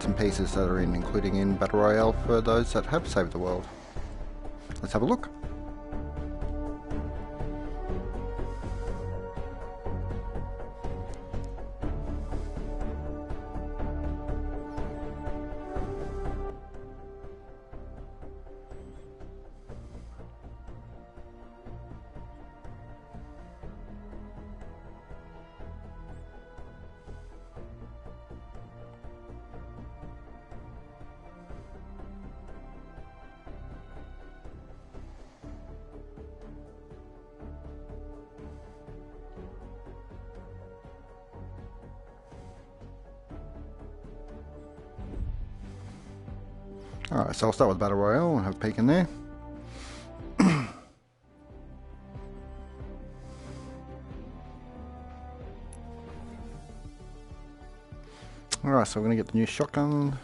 bits and pieces that are in, including in Battle Royale for those that have saved the world. Let's have a look. Alright, so I'll start with Battle Royale and have a peek in there. Alright, so we're going to get the new shotgun.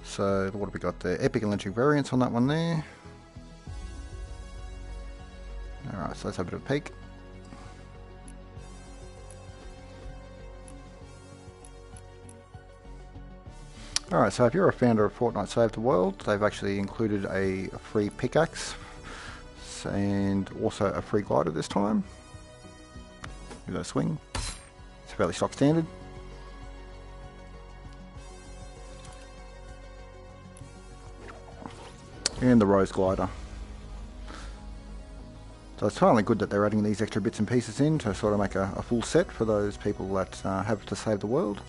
So what have we got there? Epic and legendary variants on that one there. Alright, so let's have a bit of a peek. Alright, so if you're a founder of Fortnite Save the World, they've actually included a free pickaxe and also a free glider this time. Give that a swing. It's fairly stock standard. And the rose glider. So it's finally good that they're adding these extra bits and pieces in to sort of make a full set for those people that have to save the world.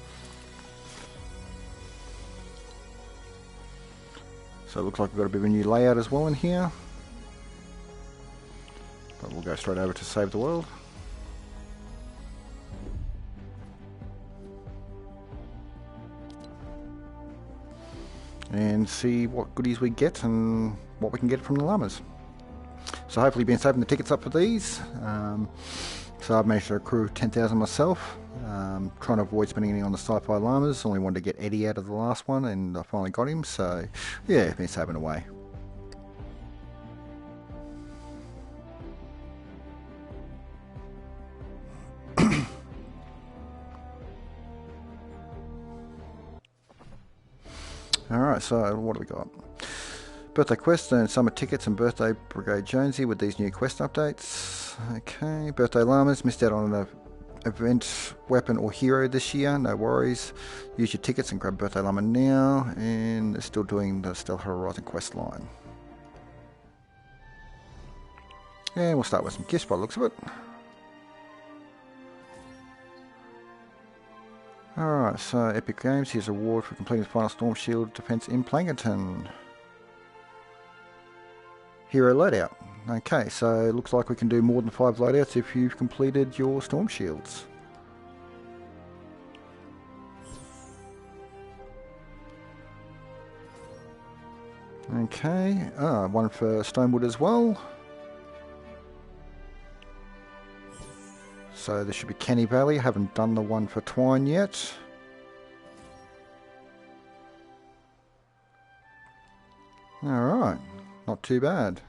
So it looks like we've got a bit of a new layout as well in here. But we'll go straight over to Save the World. And see what goodies we get and what we can get from the llamas. So hopefully been saving the tickets up for these. So I've managed to accrue 10,000 myself. Trying to avoid spending any on the sci-fi llamas. Only wanted to get Eddie out of the last one and I finally got him. So yeah, been saving away. Alright, so what do we got? Birthday quest and summer tickets and birthday Brigade Jonesy with these new quest updates. Okay, birthday llamas, missed out on an event, weapon or hero this year, no worries. Use your tickets and grab birthday llama now, and they're still doing the Stealth Horizon quest line. And we'll start with some gifts by the looks of it. Alright, so Epic Games, here's a reward for completing the final Storm Shield defense in Plankerton. Hero loadout. Okay, so it looks like we can do more than 5 loadouts if you've completed your Storm Shields. Okay, one for Stonewood as well. So this should be Kenny Valley. I haven't done the one for Twine yet. Alright, not too bad.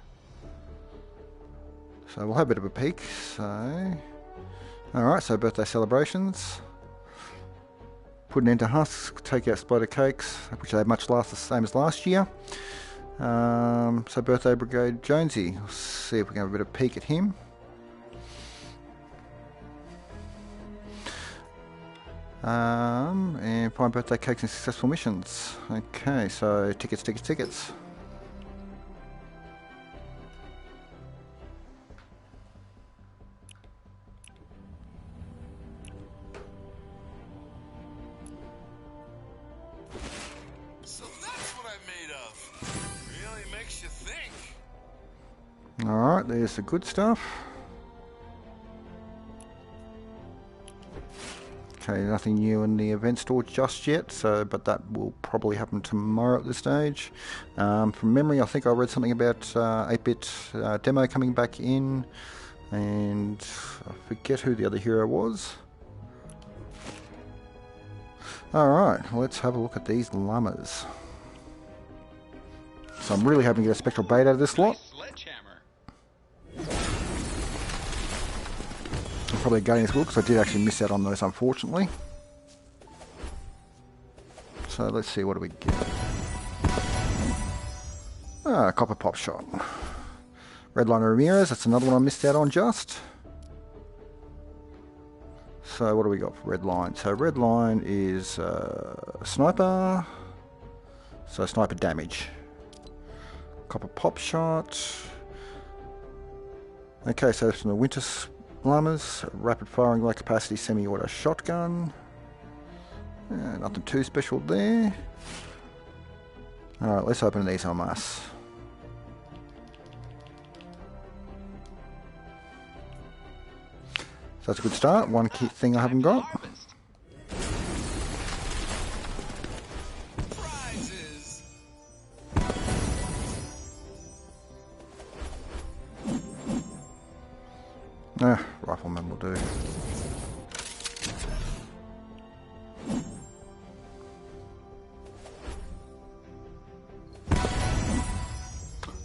So we'll have a bit of a peek. So, alright, so birthday celebrations. Put an end to husks, take out exploded cakes, which they much the same as last year. So birthday Brigade Jonesy. Let's see if we can have a bit of a peek at him. And find birthday cakes and successful missions. Okay, so tickets. So that's what I'm made of. Really makes you think. Alright, there's the good stuff. Okay, nothing new in the event store just yet, so but that will probably happen tomorrow at this stage. From memory, I think I read something about 8-bit demo coming back in, and I forget who the other hero was. Alright, let's have a look at these llamas. So I'm really hoping to get a spectral bait out of this lot. I'm probably going as well because I did actually miss out on those, unfortunately. So let's see, what do we get? Copper pop shot. Redline Ramirez, that's another one I missed out on just. So what do we got for red line? So red line is sniper. So sniper damage. Copper pop shot. Okay, so that's from the Winter Llamas. Rapid firing low capacity semi-auto shotgun. Nothing too special there. Alright, let's open these en masse. So that's a good start. One key thing I haven't got. Rifleman will do.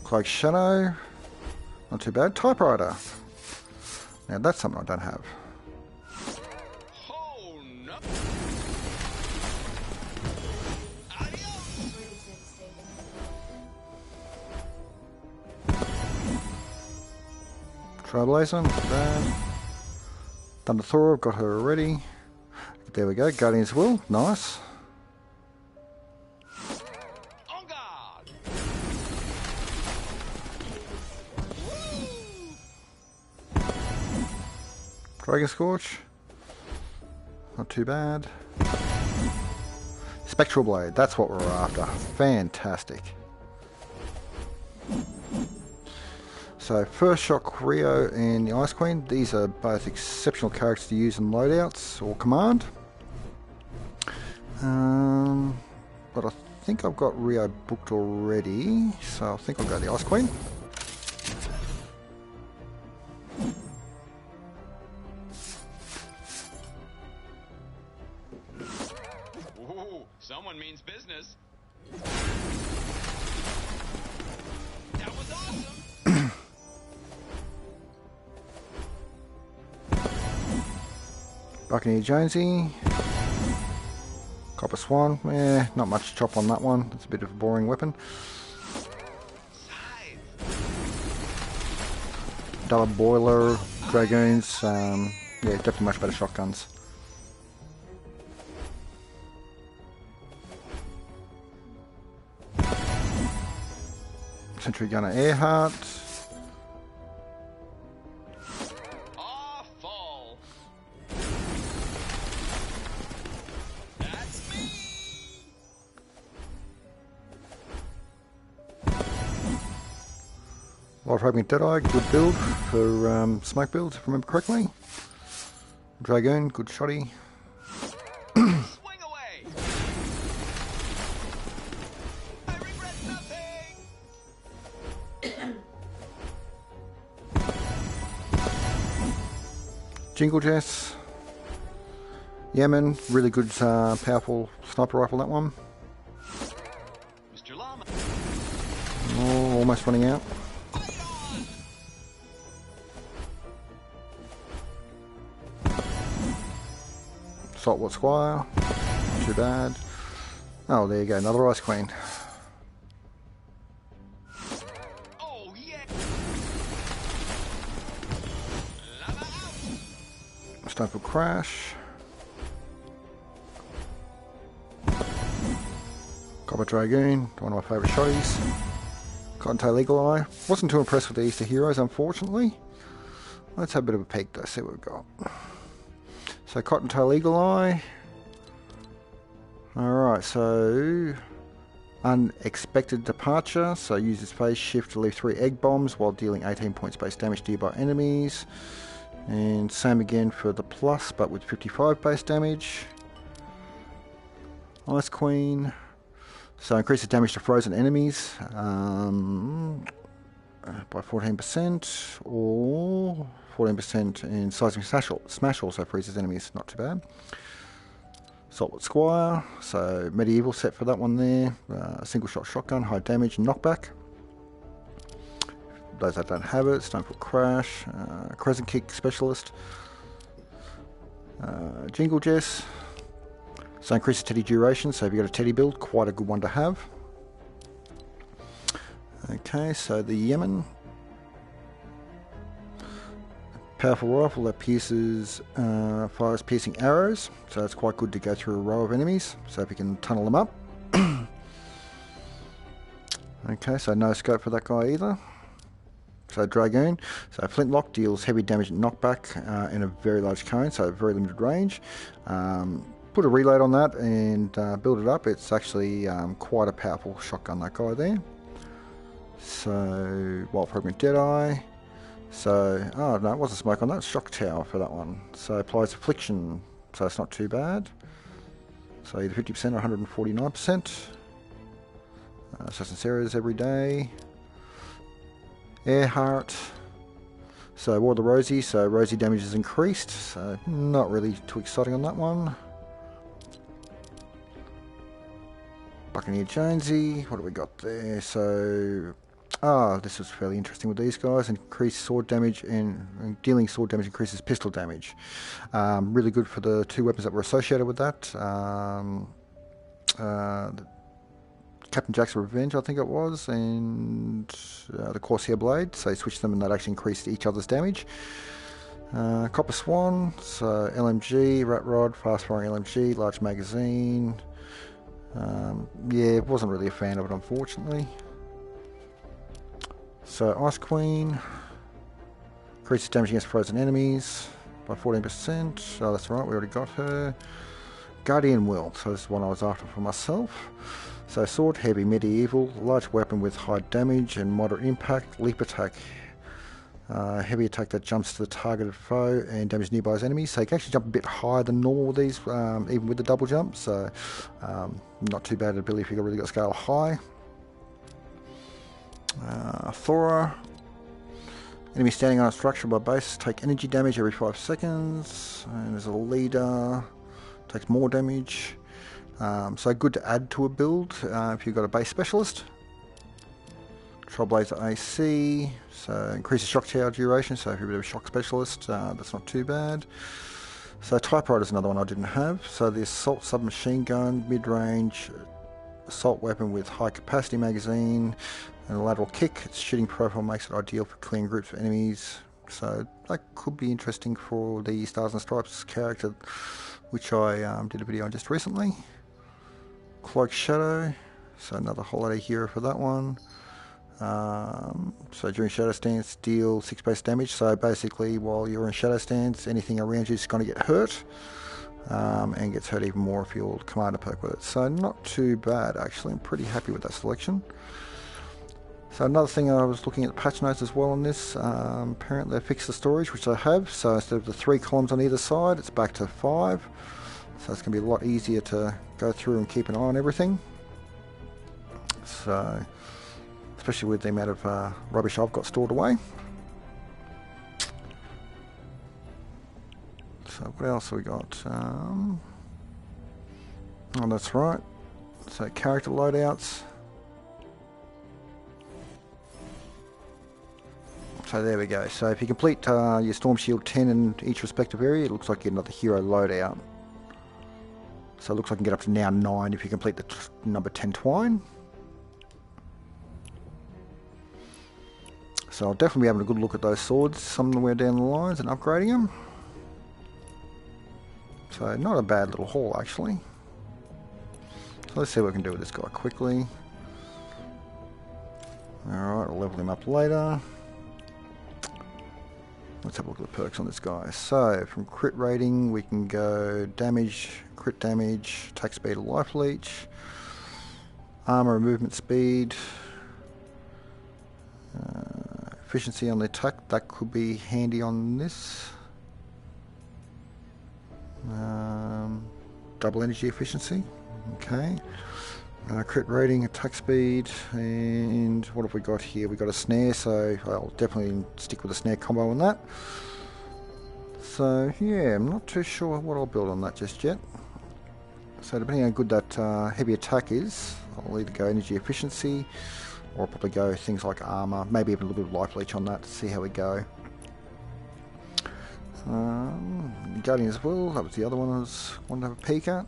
Cloak Shadow. Not too bad. Typewriter. Now that's something I don't have. Oh, no. Trailblazer, not too bad. Thunder Thor, I've got her already. There we go. Guardian's Will, nice. On guard. Dragon Scorch, not too bad. Spectral Blade, that's what we're after. Fantastic. So First Shock, Rio and the Ice Queen, these are both exceptional characters to use in loadouts or command. But I think I've got Rio booked already, so I think I'll go the Ice Queen. Ooh, someone means business. That was awesome. Buccaneer Jonesy. Copper Swan, not much chop on that one. It's a bit of a boring weapon. Double Boiler, Dragoons, yeah, definitely much better shotguns. Sentry Gunner Earhart. Awful. That's me. Life Hoping Deadeye, good build for smoke build, if I remember correctly. Dragoon, good shoddy. Swing away. I regret nothing. Jingle Jess. Yemen, really good powerful sniper rifle, that one. Mr. Llama. Oh, almost running out. Saltwater Squire, not too bad. Oh, there you go, another Ice Queen. Oh, yeah. Llama out. Stoneful Crash. Copper Dragoon, one of my favourite shotties. Cottontail Eagle Eye. Wasn't too impressed with the Easter Heroes, unfortunately. Let's have a bit of a peek though, see what we've got. So Cottontail Eagle Eye. Alright, so Unexpected Departure. So use the space shift to leave 3 egg bombs while dealing 18 points base damage to nearby enemies. And same again for the plus, but with 55 base damage. Ice Queen. So increases damage to frozen enemies by 14%, or 14% in Seismic Smash also freezes enemies, not too bad. Saltwater Squire, so medieval set for that one there. Single shot shotgun, high damage, knockback. Those that don't have it, Stoneful Crash, Crescent Kick Specialist, Jingle Jess, So increases teddy duration, so if you've got a teddy build, quite a good one to have. Okay, so the Yemen. Powerful rifle that pierces, fires piercing arrows, so it's quite good to go through a row of enemies, so if you can tunnel them up. Okay, so no scope for that guy either. So Dragoon, so Flintlock deals heavy damage and knockback in a very large cone, so very limited range. Put a reload on that and build it up. It's actually quite a powerful shotgun, that guy there. So Wild Fragment Deadeye. So, oh no, it wasn't smoke on that, Shock Tower for that one. So applies Affliction, so it's not too bad. So either 50% or 149%. Assassin's Errors every day. Earhart. So War of the Rosie, so Rosie damage is increased, so not really too exciting on that one. Buccaneer Jonesy, what do we got there? So, this was fairly interesting with these guys. Increased sword damage and dealing sword damage increases pistol damage. Really good for the two weapons that were associated with that. Captain Jack's Revenge, I think it was, and the Corsair Blade. So you switch them and that actually increased each other's damage. Copper Swan, so LMG, Rat Rod, fast firing LMG, large magazine. Yeah, wasn't really a fan of it, unfortunately. So Ice Queen, increases damage against frozen enemies by 14%. Oh, that's right, we already got her. Guardian Will, so this is one I was after for myself. So sword, heavy, medieval, large weapon with high damage and moderate impact, leap attack, heavy attack that jumps to the targeted foe and damages nearby enemies. So you can actually jump a bit higher than normal with these, even with the double jump. So not too bad ability if you've really got scale high. Thora, enemy standing on a structure by base take energy damage every 5 seconds. And there's a leader, takes more damage. So good to add to a build if you've got a base specialist. Trailblazer AC, so increases shock tower duration, so if you're a bit of a shock specialist, that's not too bad. So Typewriter is another one I didn't have. So the assault submachine gun, mid-range assault weapon with high capacity magazine and a lateral kick. Its shooting profile makes it ideal for clearing groups of enemies. So that could be interesting for the Stars and Stripes character, which I did a video on just recently. Cloak Shadow, so another holiday hero for that one. So during Shadow Stance, deal 6 base damage. So basically, while you're in Shadow Stance, anything around you is going to get hurt, and gets hurt even more if you're commander perk with it. So not too bad, actually. I'm pretty happy with that selection. So another thing, I was looking at the patch notes as well on this. Apparently they fixed the storage, which they have. So instead of the 3 columns on either side, it's back to 5. So it's going to be a lot easier to go through and keep an eye on everything. So, especially with the amount of rubbish I've got stored away. So what else have we got? Oh, that's right. So character loadouts. So there we go. So if you complete your Storm Shield 10 in each respective area, it looks like you get another hero loadout. So it looks like you can get up to now 9 if you complete the number 10 twine. So I'll definitely be having a good look at those swords somewhere down the lines and upgrading them. So not a bad little haul, actually. So let's see what we can do with this guy quickly. Alright, I'll level him up later. Let's have a look at the perks on this guy. So, from crit rating, we can go damage, crit damage, attack speed, life leech, armor and movement speed, efficiency on the attack, that could be handy on this. Double energy efficiency, okay. Crit rating, attack speed, and what have we got here? We've got a snare, so I'll definitely stick with a snare combo on that. So yeah, I'm not too sure what I'll build on that just yet. So depending on how good that heavy attack is, I'll either go energy efficiency, or I'll probably go things like armor, maybe even a little bit of life leech on that to see how we go. Guardian as well, that was the other one I was wanting to have a peek at.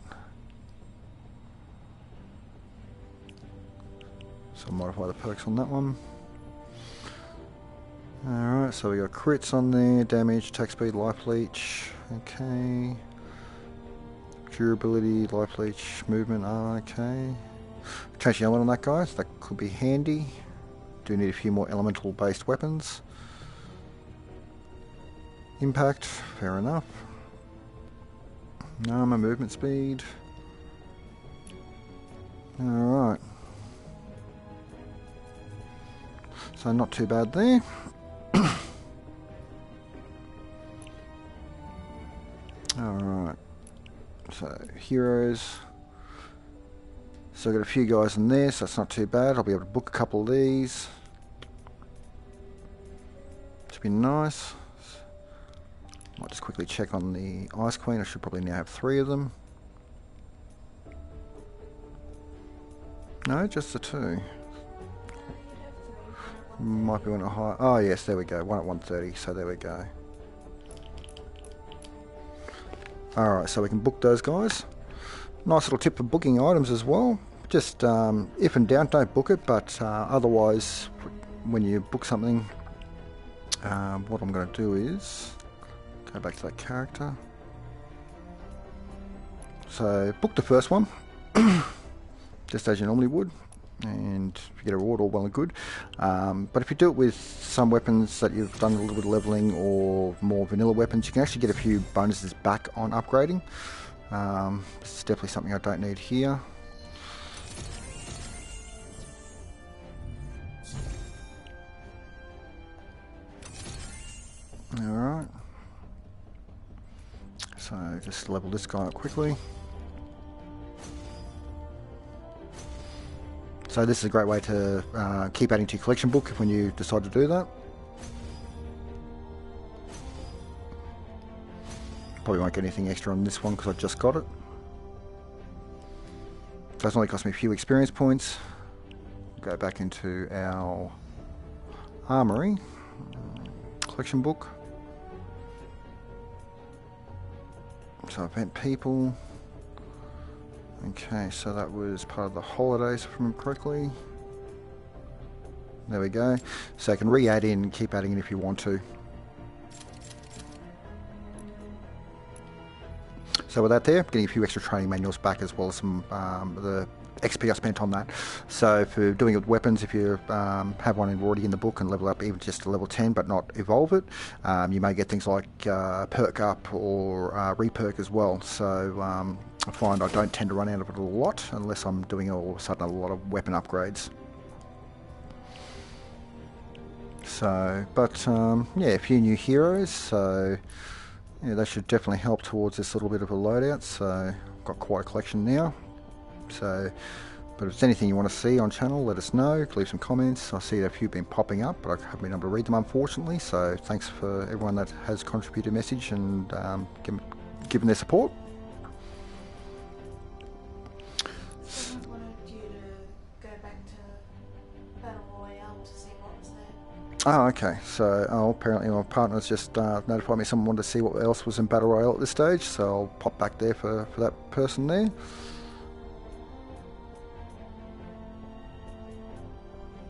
So I'll modify the perks on that one. Alright, so we got crits on there, damage, attack speed, life leech, okay. Durability, life leech, movement, okay. Change the element on that, guys, that could be handy. Do need a few more elemental based weapons. Impact, fair enough. Armor, movement speed. Alright. So not too bad there. Alright. So heroes. So I've got a few guys in there, so that's not too bad. I'll be able to book a couple of these. Should be nice. Might just quickly check on the Ice Queen. I should probably now have 3 of them. No, just the 2. Might be one at high. Oh yes, there we go. One at 130. So there we go. All right, so we can book those guys. Nice little tip for booking items as well. Just if in doubt, don't book it. But otherwise, when you book something, what I'm going to do is go back to that character. So book the first one, just as you normally would. And if you get a reward, all well and good. But if you do it with some weapons that you've done a little bit of leveling or more vanilla weapons, you can actually get a few bonuses back on upgrading. This is definitely something I don't need here. Alright. So just level this guy up quickly. So this is a great way to keep adding to your collection book when you decide to do that. Probably won't get anything extra on this one because I just got it. So it's only cost me a few experience points. Go back into our armory, collection book. So event people. Okay, so that was part of the holidays, if I remember correctly. There we go. So you can re-add in, keep adding in if you want to. So with that there, getting a few extra training manuals back as well as some the XP I spent on that. So for doing it with weapons, if you have one already in the book and level up even just to level 10 but not evolve it, you may get things like perk up or reperk as well. So I find I don't tend to run out of it a lot unless I'm doing all of a sudden a lot of weapon upgrades. So, but yeah, a few new heroes, so yeah, that should definitely help towards this little bit of a loadout. So I've got quite a collection now. So, but if there's anything you want to see on channel, let us know, leave some comments. I see a few been popping up, but I haven't been able to read them unfortunately, so thanks for everyone that has contributed a message and given their support. Someone wanted you to go back to Battle Royale to see what was there. Oh, okay. So, apparently my partner's just notified me someone wanted to see what else was in Battle Royale at this stage, so I'll pop back there for that person there.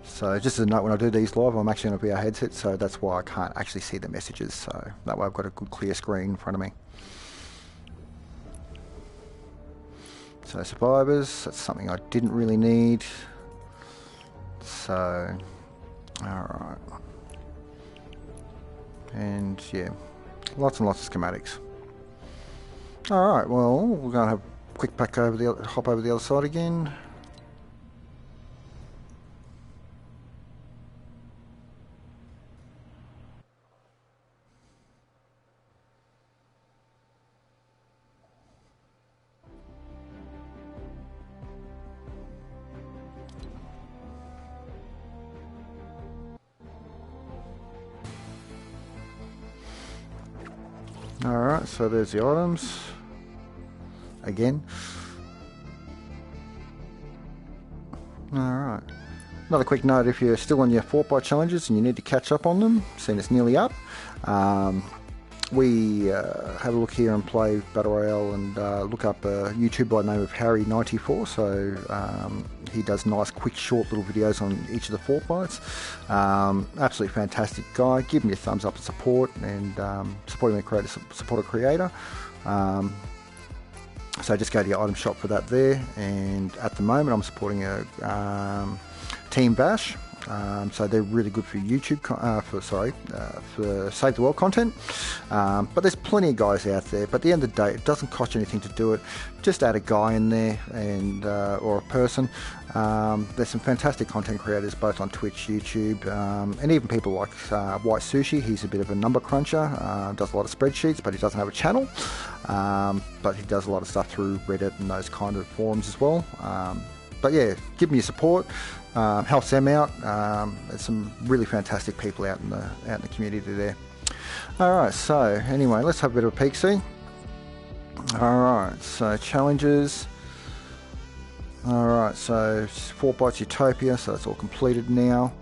So just as a note, when I do these live, I'm actually on a VR headset, so that's why I can't actually see the messages. So that way I've got a good clear screen in front of me. So survivors, that's something I didn't really need. So, alright. And yeah, lots and lots of schematics. Alright, well, we're going to have a quick hop over the other side again. Alright, so there's the items. Again. Alright. Another quick note, if you're still on your Fortbytes challenges and you need to catch up on them, seeing it's nearly up, we have a look here and play Battle Royale and look up a YouTuber by the name of HARRYNINETYFOUR. So He does nice, quick, short little videos on each of the Fortbytes. Absolutely fantastic guy. Give me a thumbs up and support, and supporting the creator, support a creator. So just go to your item shop for that there. And at the moment, I'm supporting a Team Vash. So they're really good for YouTube, for Save the World content. But there's plenty of guys out there. But at the end of the day, it doesn't cost you anything to do it. Just add a guy in there, and or a person. There's some fantastic content creators both on Twitch, YouTube, and even people like White Sushi. He's a bit of a number cruncher, does a lot of spreadsheets, but he doesn't have a channel. But he does a lot of stuff through Reddit and those kind of forums as well. But yeah, give me your support. Helps them out. There's some really fantastic people out in the community there. Alright, so anyway, let's have a bit of a peek see. Alright, so challenges. Alright, so Fortbytes Utopia, so that's all completed now.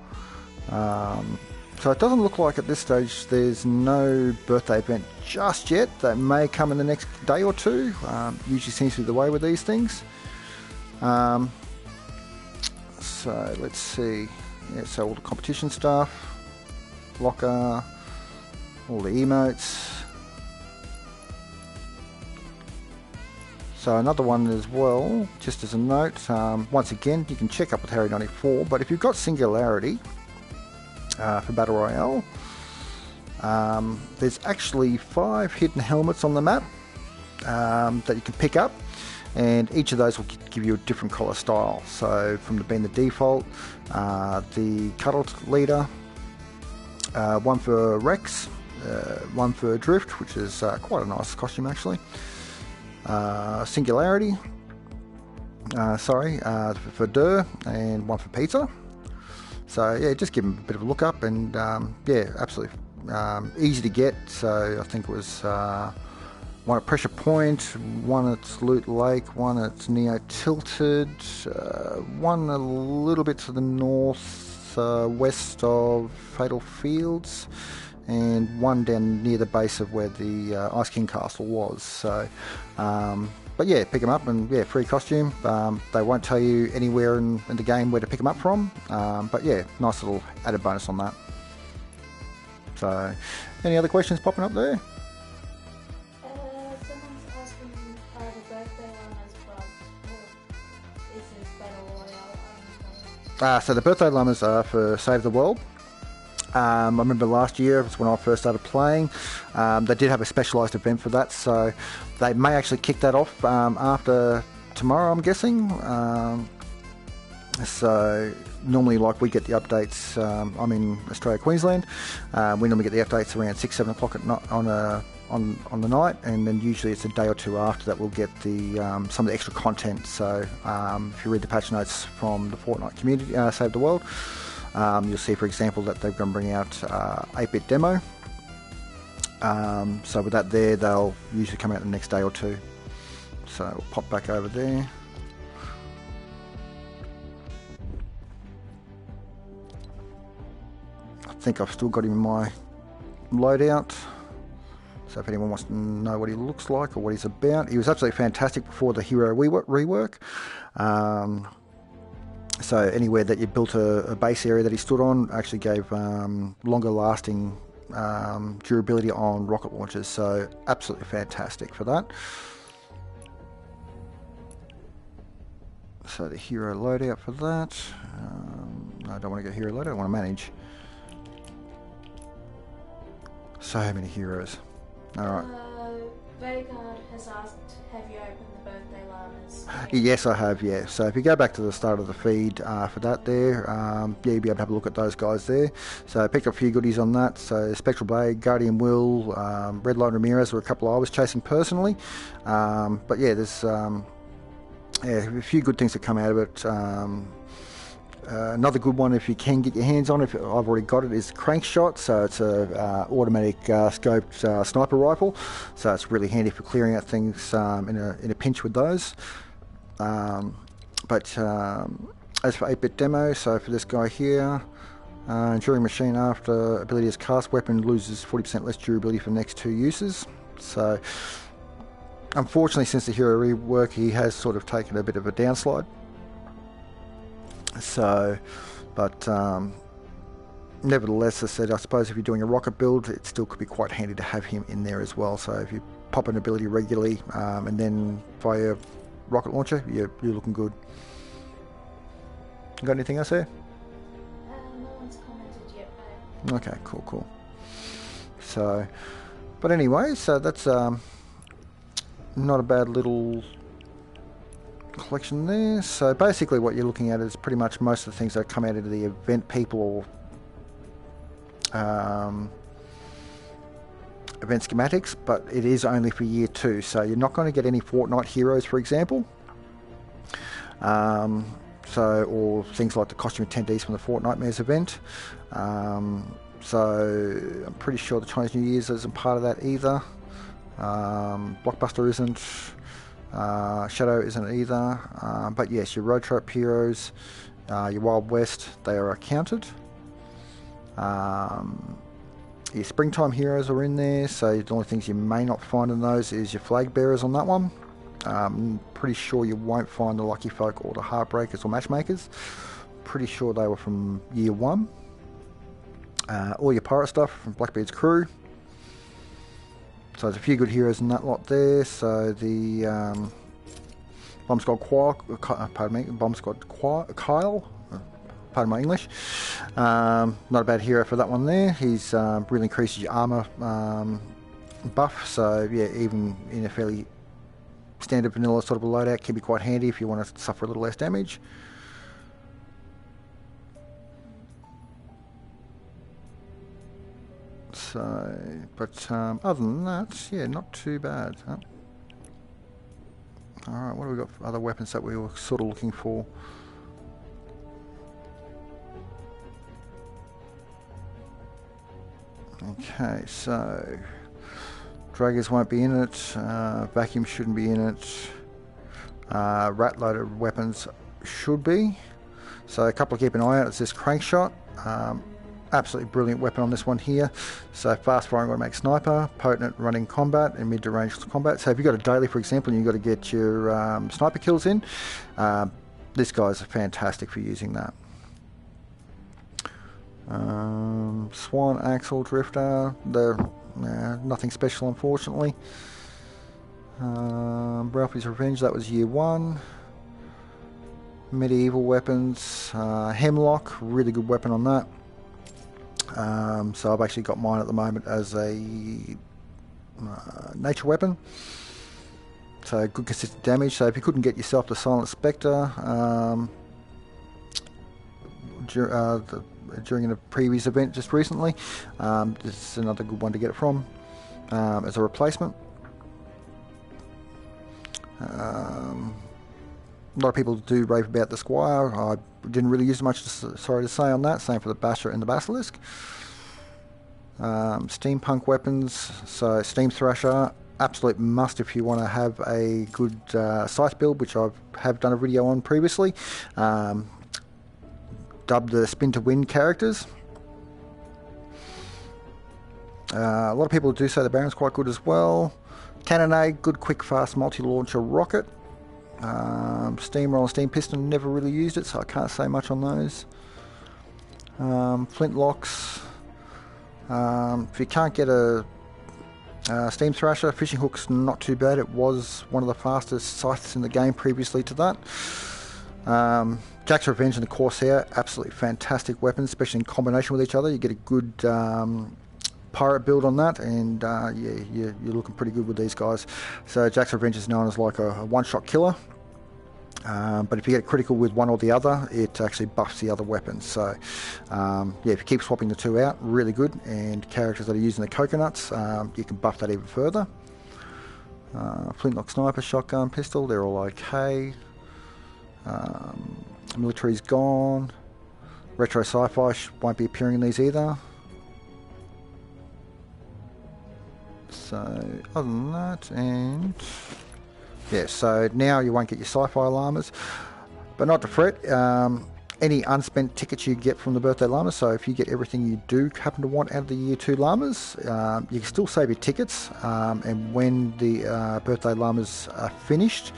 So it doesn't look like at this stage there's no birthday event just yet. That may come in the next day or two. Usually seems to be the way with these things. So let's see. Yeah, so all the competition stuff, locker, all the emotes. So another one as well, just as a note, once again, you can check up with HARRYNINETYFOUR, but if you've got Singularity for Battle Royale, there's actually 5 hidden helmets on the map that you can pick up. And each of those will give you a different collar style. So from being the default, the cuddled leader, one for Rex, one for Drift, which is quite a nice costume actually. Singularity, for Durr, and one for Pizza. So yeah, just give them a bit of a look up, and yeah, absolutely easy to get. So I think it was one at Pressure Point, one at Loot Lake, one at Neo Tilted, one a little bit to the north west of Fatal Fields, and one down near the base of where the Ice King Castle was. So, but yeah, pick them up, and yeah, free costume. They won't tell you anywhere in the game where to pick them up from, but yeah, nice little added bonus on that. So, any other questions popping up there? So the Birthday Llamas are for Save the World. I remember last year, it was when I first started playing, they did have a specialised event for that, so they may actually kick that off after tomorrow, I'm guessing. So normally, like, we get the updates, I'm in Australia, Queensland, we normally get the updates around 6-7 o'clock at night on the night, and then usually it's a day or two after that we'll get the some of the extra content. So if you read the patch notes from the Fortnite community, Save the World, you'll see, for example, that they're going to bring out 8-bit demo. So with that there, they'll usually come out the next day or two. So we'll pop back over there. I think I've still got him in my loadout. So if anyone wants to know what he looks like or what he's about, he was absolutely fantastic before the hero rework. So anywhere that you built a base area that he stood on actually gave longer lasting durability on rocket launchers. So absolutely fantastic for that. So the hero loadout for that. No, I don't want to go hero loadout, I want to manage. So many heroes. Alright. Vanguard has asked, have you opened the Birthday Llamas? Yes, I have, yeah. So if you go back to the start of the feed for that there, yeah, you'll be able to have a look at those guys there. So I picked up a few goodies on that. So Spectral Blade, Guardian Will, Red Light Ramirez were a couple I was chasing personally. But yeah, there's yeah, a few good things that come out of it. Another good one, if you can get your hands on it, if I've already got it, is Crankshot. So it's a automatic scoped sniper rifle. So it's really handy for clearing out things in a pinch with those. But as for 8-bit demo, so for this guy here, enduring machine after ability as cast weapon loses 40% less durability for the next 2 uses. So unfortunately, since the hero rework, he has sort of taken a bit of a downslide. So, but nevertheless, I suppose if you're doing a rocket build, it still could be quite handy to have him in there as well. So if you pop an ability regularly and then fire a rocket launcher, you're looking good. Got anything else there? No one's commented yet, babe. Okay, cool. So, but anyway, so that's not a bad little collection there. So basically what you're looking at is pretty much most of the things that come out of the event people or event schematics, but it is only for year 2, so you're not going to get any Fortnite heroes, for example, or things like the costume attendees from the Fortnitemares event. So I'm pretty sure the Chinese New Year's isn't part of that either. Blockbuster isn't. Shadow isn't either. But yes, your road trip heroes, your Wild West, they are accounted. Your springtime heroes are in there, so the only things you may not find in those is your flag bearers on that one. I'm pretty sure you won't find the Lucky Folk or the Heartbreakers or Matchmakers. Pretty sure they were from year 1. All your pirate stuff from Blackbeard's crew. So there's a few good heroes in that lot there. So the Bomb Squad Kyle. Pardon my English. Not a bad hero for that one there. He's really increases your armor buff. So yeah, even in a fairly standard vanilla sort of a loadout, can be quite handy if you want to suffer a little less damage. So, but other than that, yeah, not too bad. Huh? Alright, what have we got for other weapons that we were sort of looking for? Okay, so Draggers won't be in it, Vacuum shouldn't be in it, Rat loaded weapons should be. So a couple to keep an eye out, it's this Crankshot. Absolutely brilliant weapon on this one here. So fast firing automatic sniper, potent running combat and mid to range combat. So if you've got a daily, for example, and you've got to get your sniper kills in, this guy's fantastic for using that. Swan, Axle, Drifter, they're nothing special unfortunately. Ralphie's Revenge, that was year 1. Medieval weapons, Hemlock, really good weapon on that. So I've actually got mine at the moment as a nature weapon. So good consistent damage. So if you couldn't get yourself the Silent Spectre during a previous event just recently, this is another good one to get it from as a replacement. A lot of people do rave about the Squire. I didn't really use much, sorry to say, on that. Same for the Basher and the Basilisk. Steampunk weapons, so Steam Thrasher, absolute must if you want to have a good scythe build, which I have done a video on previously. Dubbed the Spin to Win characters. A lot of people do say the Baron's quite good as well. Cannonade, good quick fast multi-launcher rocket. Steamroller and Steam Piston, never really used it, so I can't say much on those. Flintlocks. If you can't get a Steam Thrasher, Fishing Hook's not too bad. It was one of the fastest scythes in the game previously to that. Jack's Revenge and the Corsair, absolutely fantastic weapons, especially in combination with each other. You get a good pirate build on that, and yeah, you're looking pretty good with these guys. So Jack's Revenge is known as like a one-shot killer, but if you get critical with one or the other, it actually buffs the other weapons. So yeah, if you keep swapping the two out, really good. And characters that are using the coconuts, you can buff that even further. Flintlock Sniper, Shotgun, Pistol, they're all okay. Military's gone. Retro Sci-Fi won't be appearing in these either. So other than that, and yeah, so now you won't get your Sci-Fi llamas, but not to fret. Any unspent tickets you get from the Birthday Llamas, so if you get everything you do happen to want out of the Year 2 Llamas, you can still save your tickets, and when the Birthday Llamas are finished,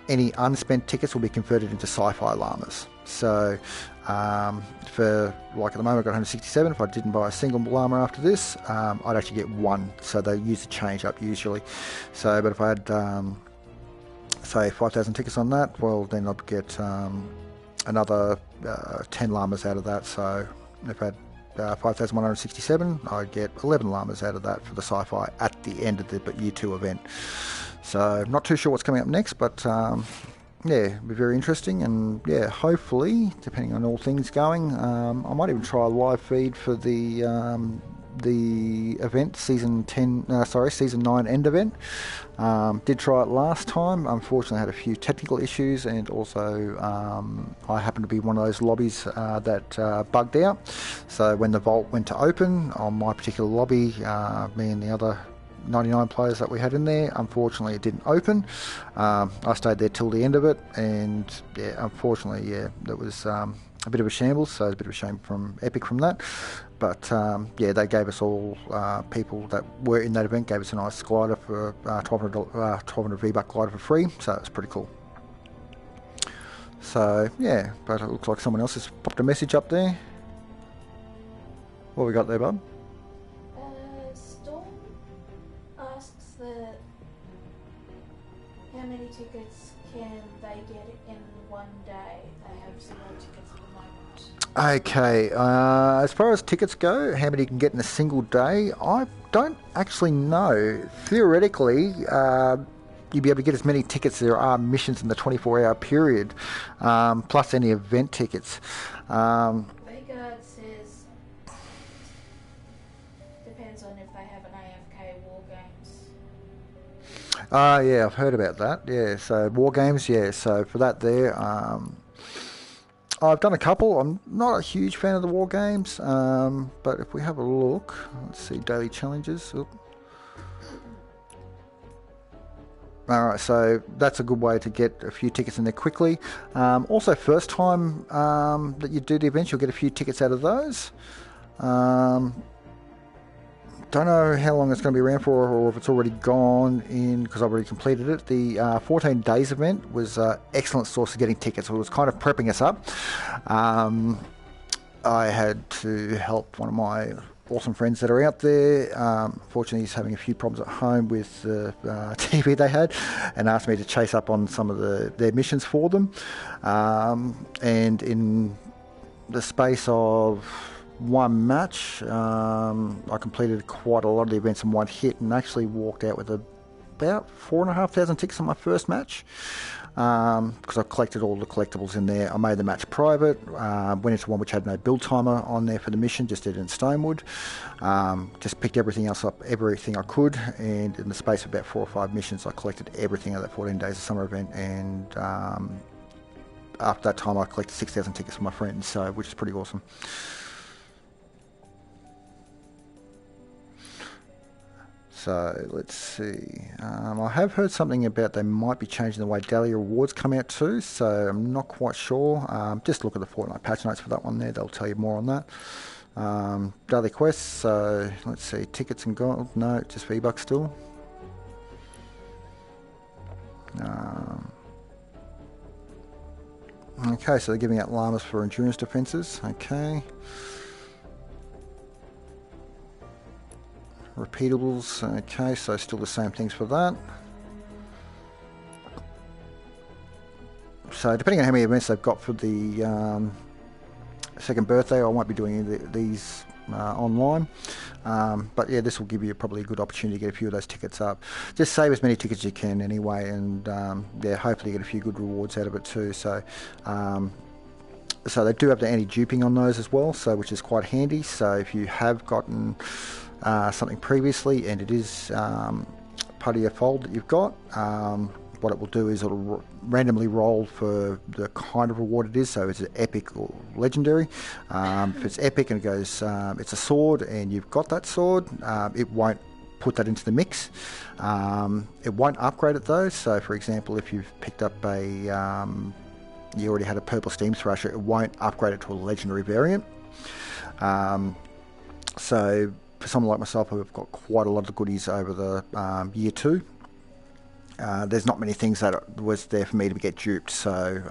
any unspent tickets will be converted into sci-fi llamas. So for, like at the moment I've got 167, if I didn't buy a single llama after this, I'd actually get one. So they use the change up usually. So, but if I had, say 5,000 tickets on that, well then I'd get another 10 llamas out of that. So if I had 5,167, I'd get 11 llamas out of that for the sci-fi at the end of the year 2 event. So not too sure what's coming up next, but yeah, it'll be very interesting. And yeah, hopefully, depending on all things going, I might even try a live feed for the event, season 9 end event. Did try it last time. Unfortunately, I had a few technical issues, and also I happened to be one of those lobbies that bugged out. So when the vault went to open on my particular lobby, me and the other 99 players that we had in there, unfortunately it didn't open. I stayed there till the end of it, and yeah, unfortunately, yeah, that was a bit of a shambles. So it's a bit of a shame from Epic from that. But yeah, they gave us all, people that were in that event, gave us a nice glider for 1200 V-Buck glider for free, so it was pretty cool. So yeah, but it looks like someone else has popped a message up there. What we got there, bud? Storm asks that how many tickets can they get in one day? They have 0 tickets at the moment. Okay, as far as tickets go, how many you can get in a single day, I don't actually know. Theoretically, you'd be able to get as many tickets as there are missions in the 24-hour period, plus any event tickets. Vanguard says depends on if they have an AFK War Games. Yeah, I've heard about that. Yeah, so War Games, yeah, so for that there, I've done a couple. I'm not a huge fan of the War Games, but if we have a look, let's see, daily challenges. Oop. Alright, so that's a good way to get a few tickets in there quickly. Also, first time that you do the event, you'll get a few tickets out of those. Don't know how long it's going to be around for, or if it's already gone in, because I've already completed it. The 14 days event was an excellent source of getting tickets. It was kind of prepping us up. I had to help one of my awesome friends that are out there. Fortunately, he's having a few problems at home with the TV they had, and asked me to chase up on some of their missions for them. And in the space of one match, I completed quite a lot of the events in one hit, and actually walked out with about 4,500 tickets on my first match, because I collected all the collectibles in there. I made the match private, went into one which had no build timer on there for the mission, just did it in Stonewood, just picked everything else up, everything I could, and in the space of about 4 or 5 missions I collected everything out of that 14 days of summer event. And after that time I collected 6,000 tickets for my friends, so which is pretty awesome. So let's see, I have heard something about they might be changing the way daily rewards come out too, so I'm not quite sure. Just look at the Fortnite patch notes for that one there, they'll tell you more on that. Daily quests, so let's see, tickets and gold, no, just V-Bucks still. Okay, so they're giving out llamas for endurance defences, okay. Repeatables, okay, so still the same things for that. So depending on how many events they've got for the second birthday, I won't be doing these online. But yeah, this will give you probably a good opportunity to get a few of those tickets up. Just save as many tickets as you can anyway, and yeah, hopefully get a few good rewards out of it too. So so they do have the anti-duping on those as well, so which is quite handy. So if you have gotten something previously and it is part of your fold that you've got, what it will do is it'll randomly roll for the kind of reward it is. So is it epic or legendary? If it's epic and it goes, it's a sword and you've got that sword, it won't put that into the mix. It won't upgrade it though. So for example, if you've picked up you already had a purple steam thrasher, it won't upgrade it to a legendary variant. So for someone like myself, I've got quite a lot of goodies over the year 2. there's not many things that was there for me to get duped, so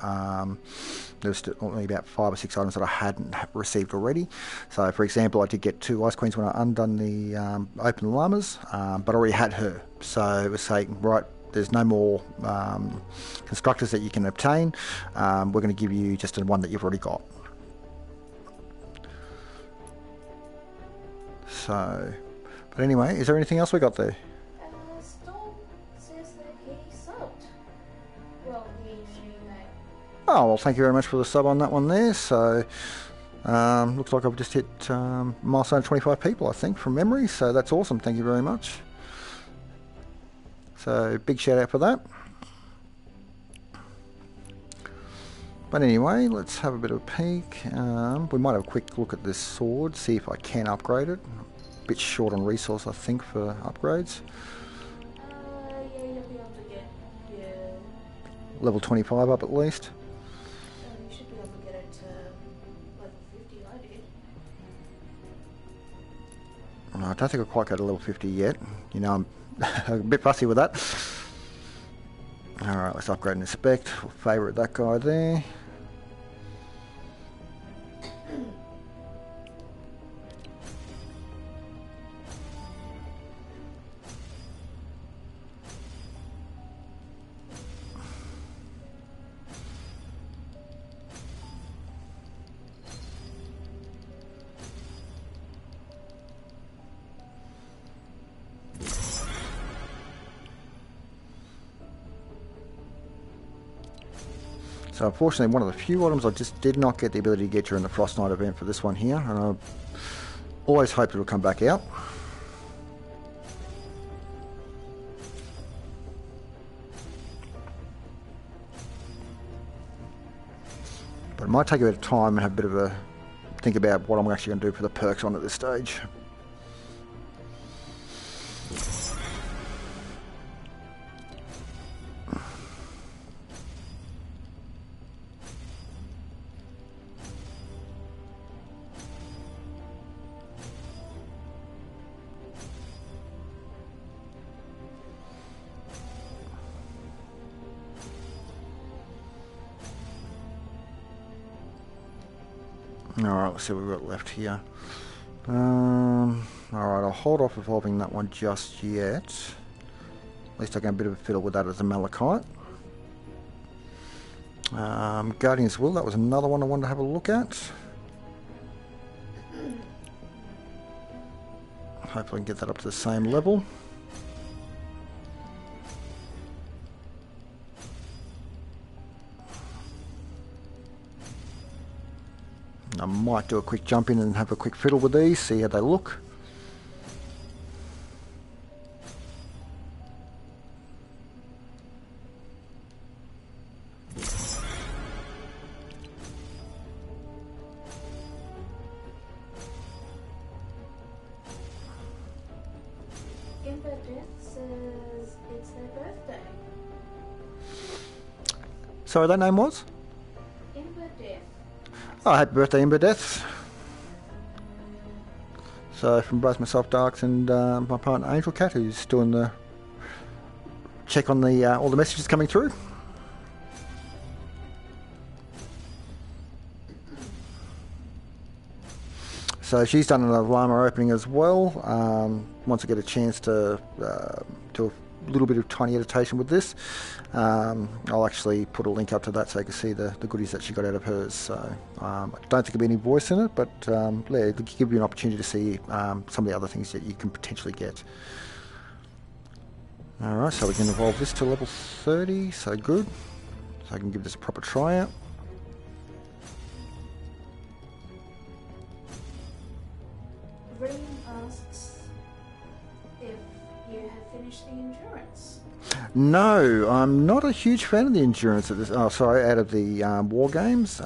there was only about 5 or 6 items that I hadn't received already. So for example, I did get 2 Ice Queens when I undone the Open Llamas, but I already had her, so it was saying, right, there's no more constructors that you can obtain, we're going to give you just one that you've already got. So, but anyway, is there anything else we got there? Storm says that he subbed. Well, he renamed. Oh, well, thank you very much for the sub on that one there. So, looks like I've just hit milestone 25 people, I think, from memory. So that's awesome. Thank you very much. So, big shout out for that. But anyway, let's have a bit of a peek. We might have a quick look at this sword, see if I can upgrade it. A bit short on resource, I think, for upgrades. Yeah, you'll be able to get Level 25 up at least. you should be able to get it to level 50. I did. I don't think I'll quite go to level 50 yet. You know, I'm a bit fussy with that. Alright, let's upgrade and inspect. We'll favourite that guy there. So unfortunately, one of the few items I just did not get the ability to get during the Frost Night event for this one here, and I always hope it'll come back out. But it might take a bit of time and have a bit of a think about what I'm actually going to do for the perks on at this stage. Alright, let's see what we've got left here. Alright, I'll hold off evolving that one just yet. At least I get a bit of a fiddle with that as a Malachite. Guardian's Will, that was another one I wanted to have a look at. Hopefully I can get that up to the same level. I might do a quick jump in and have a quick fiddle with these, see how they look. Ember Death says it's their birthday. Sorry, that name was? Ember Death. Oh, happy birthday, Ember Death. So, from both myself, Darks, and my partner Angel Cat, who's doing the check on the all the messages coming through. So she's done another llama opening as well. Once I get a chance to do a little bit of tiny editation with this, I'll actually put a link up to that so you can see the goodies that she got out of hers. So I don't think there'll be any voice in it, but yeah, it'll give you an opportunity to see some of the other things that you can potentially get. Alright, so we can evolve this to level 30, so good. So I can give this a proper try out. Reem asks if you have finished the endurance. No, I'm not a huge fan of the endurance of this. Oh, sorry, out of the war games.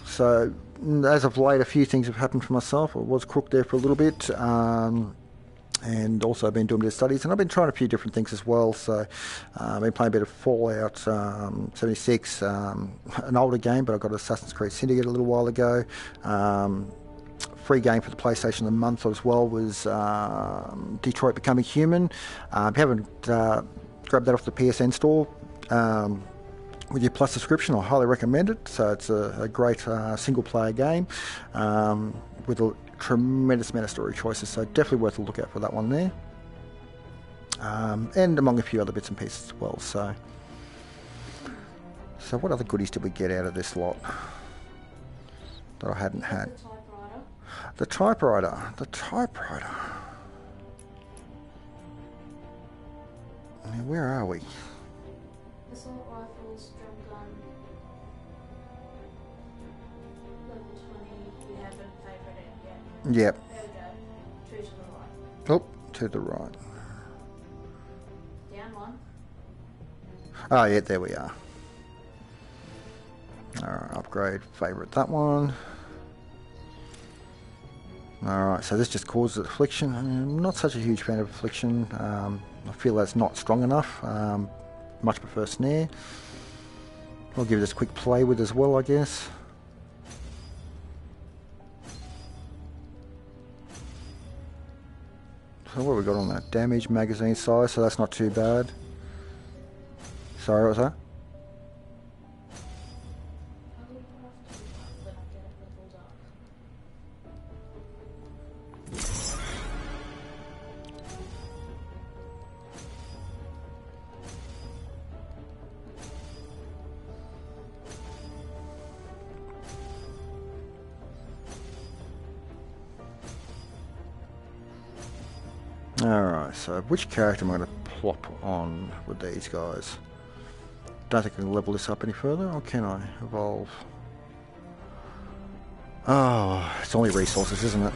So as of late, a few things have happened for myself. I was crook there for a little bit, and also been doing a bit of studies, and I've been trying a few different things as well. So I've been playing a bit of Fallout 76, an older game, but I got Assassin's Creed Syndicate a little while ago. free game for the PlayStation of the month as well was Detroit Becoming Human. If you haven't grabbed that off the PSN store with your Plus subscription, I highly recommend it. So it's a great single-player game with a tremendous amount of story choices. So definitely worth a look out for that one there. And among a few other bits and pieces as well. So what other goodies did we get out of this lot that I hadn't had? The typewriter. The typewriter. Now, where are we? Assault rifles, drum gun, level 20. You haven't favoured it yet. Yep. There we go. Two to the right. Oh, to the right. Down one. Oh, yeah, there we are. Alright, upgrade, favourite that one. Alright, so this just causes affliction. I'm not such a huge fan of affliction. I feel that's not strong enough. Much prefer snare. I'll give this a quick play with as well, I guess. So what have we got on that? Damage, magazine size, so that's not too bad. Sorry, what was that? Alright, so which character am I going to plop on with these guys? Don't think I can level this up any further, or can I? Evolve. Oh, it's only resources, isn't it?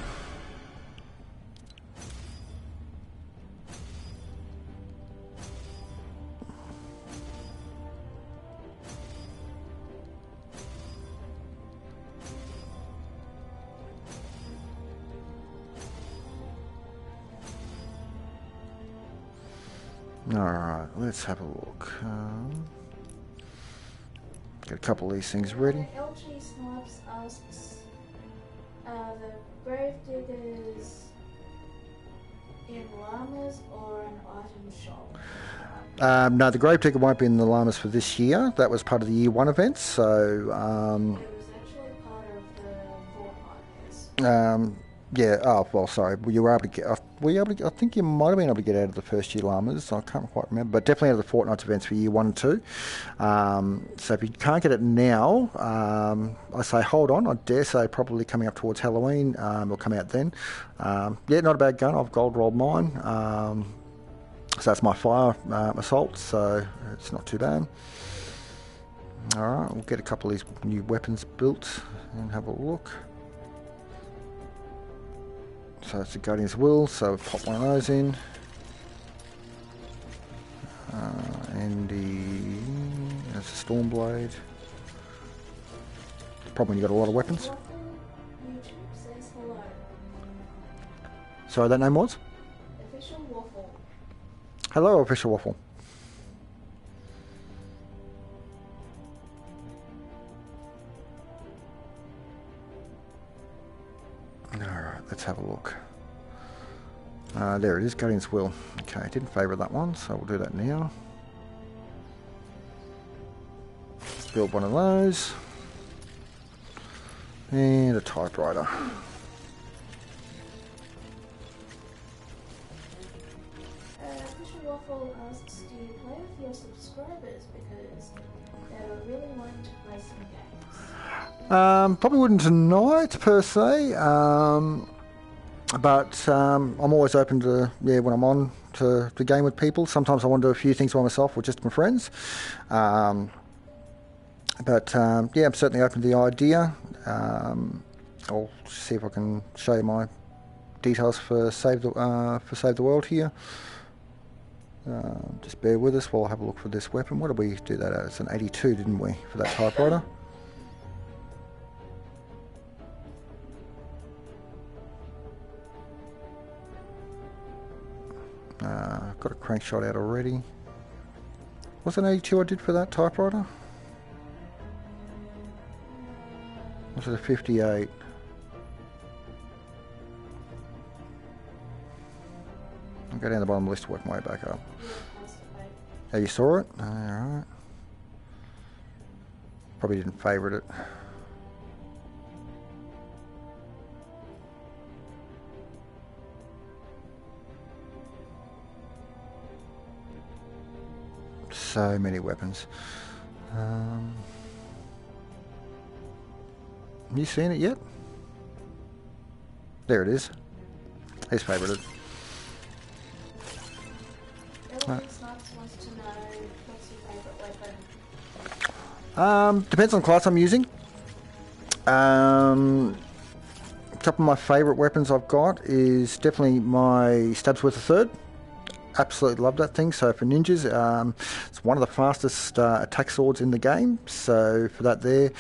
Alright, let's have a look. Get a couple of these things ready. LG Snipes asks, the grave diggers in llamas or an item shop? No, the grave digger won't be in the llamas for this year. That was part of the year 1 event, so It was actually part of the Fortnite. yeah, oh, well, sorry. You were able to get, were you able to, I think you might have been able to get out of the first year llamas. I can't quite remember, but definitely out of the Fortnite events for year 1 and 2. So if you can't get it now, I say hold on. I dare say probably coming up towards Halloween, it'll come out then. Yeah, not a bad gun. I've gold rolled mine. So that's my fire assault, so it's not too bad. Alright, we'll get a couple of these new weapons built and have a look. So it's the Guardian's Will, so we'll pop one of those in. And that's a Stormblade. Problem when you got a lot of weapons. YouTube says hello. Sorry, that name was? Official Waffle. Hello, Official Waffle. Alright, let's have a look. There it is, Guardian's Will. Okay, I didn't favour that one, so we'll do that now. Let's build one of those. And a typewriter. Official Waffle asks, do you play with your subscribers because they really wanting to play some games? Probably wouldn't tonight per se, but I'm always open to, yeah, when I'm on to game with people. Sometimes I want to do a few things by myself or just my friends. But yeah, I'm certainly open to the idea. I'll see if I can show you my details for Save the World here. Just bear with us while I have a look for this weapon. What did we do that at? It's an 82, didn't we, for that typewriter? Got a crankshot out already. Was it an 82 I did for that typewriter? Was it a 58? I'll go down the bottom of the list, work my way back up. Yeah, constipate. Oh, you saw it? Alright. Probably didn't favourite it. So many weapons. Have you seen it yet? There it is. He's favoured it. Everybody Snipes wants to know what's your favourite weapon. Depends on the class I'm using. A couple of my favourite weapons I've got is definitely my Stabsworth III. Absolutely love that thing. So for ninjas, it's one of the fastest attack swords in the game. So for that there,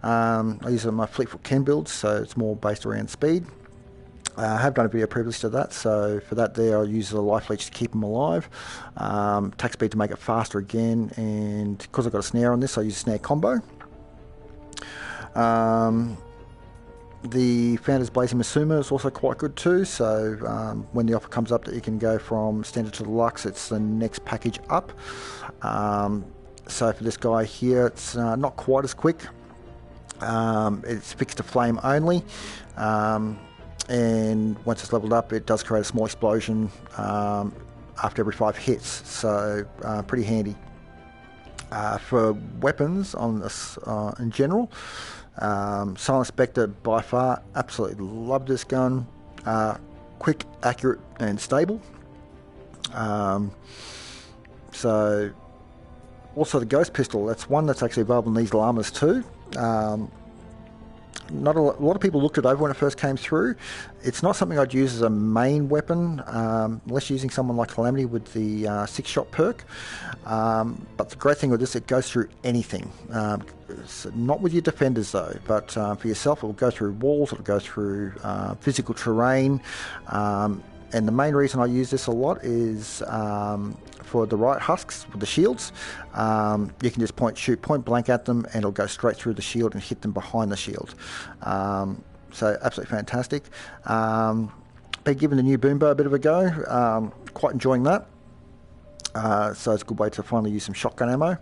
I use it on my Fleetfoot Ken builds, so it's more based around speed. I have done a video previously to that, so for that there I'll use the life leech to keep them alive, attack speed to make it faster again, and because I've got a snare on this I use a snare combo. The Founder's Blazing Masuma is also quite good too, so when the offer comes up that you can go from standard to deluxe, it's the next package up. So for this guy here, it's not quite as quick. It's fixed to flame only, and once it's leveled up it does create a small explosion after every 5 hits, so pretty handy. For weapons on this in general, Silent Spectre by far, absolutely love this gun. Quick, accurate and stable. So also the Ghost Pistol, that's one that's actually available in these llamas too. Not a lot of people looked it over when it first came through. It's not something I'd use as a main weapon, unless you're using someone like Calamity with the 6-shot perk. But the great thing with this, it goes through anything. So not with your defenders though, but for yourself, it'll go through walls, it'll go through physical terrain. And the main reason I use this a lot is for the right husks with the shields. You can just shoot point blank at them and it'll go straight through the shield and hit them behind the shield. So absolutely fantastic. Been giving the new boom bow a bit of a go. Quite enjoying that. So it's a good way to finally use some shotgun ammo.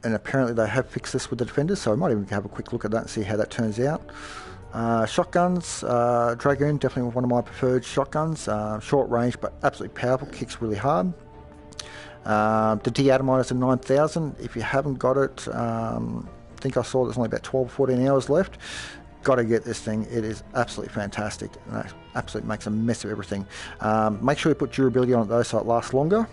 And apparently they have fixed this with the defenders, so I might even have a quick look at that and see how that turns out. Shotguns, Dragoon, definitely one of my preferred shotguns. Short range, but absolutely powerful, kicks really hard. The de-atomizer 9000, if you haven't got it, I think I saw there's only about 12 or 14 hours left. Got to get this thing, it is absolutely fantastic. It absolutely makes a mess of everything. Make sure you put durability on it though, so it lasts longer.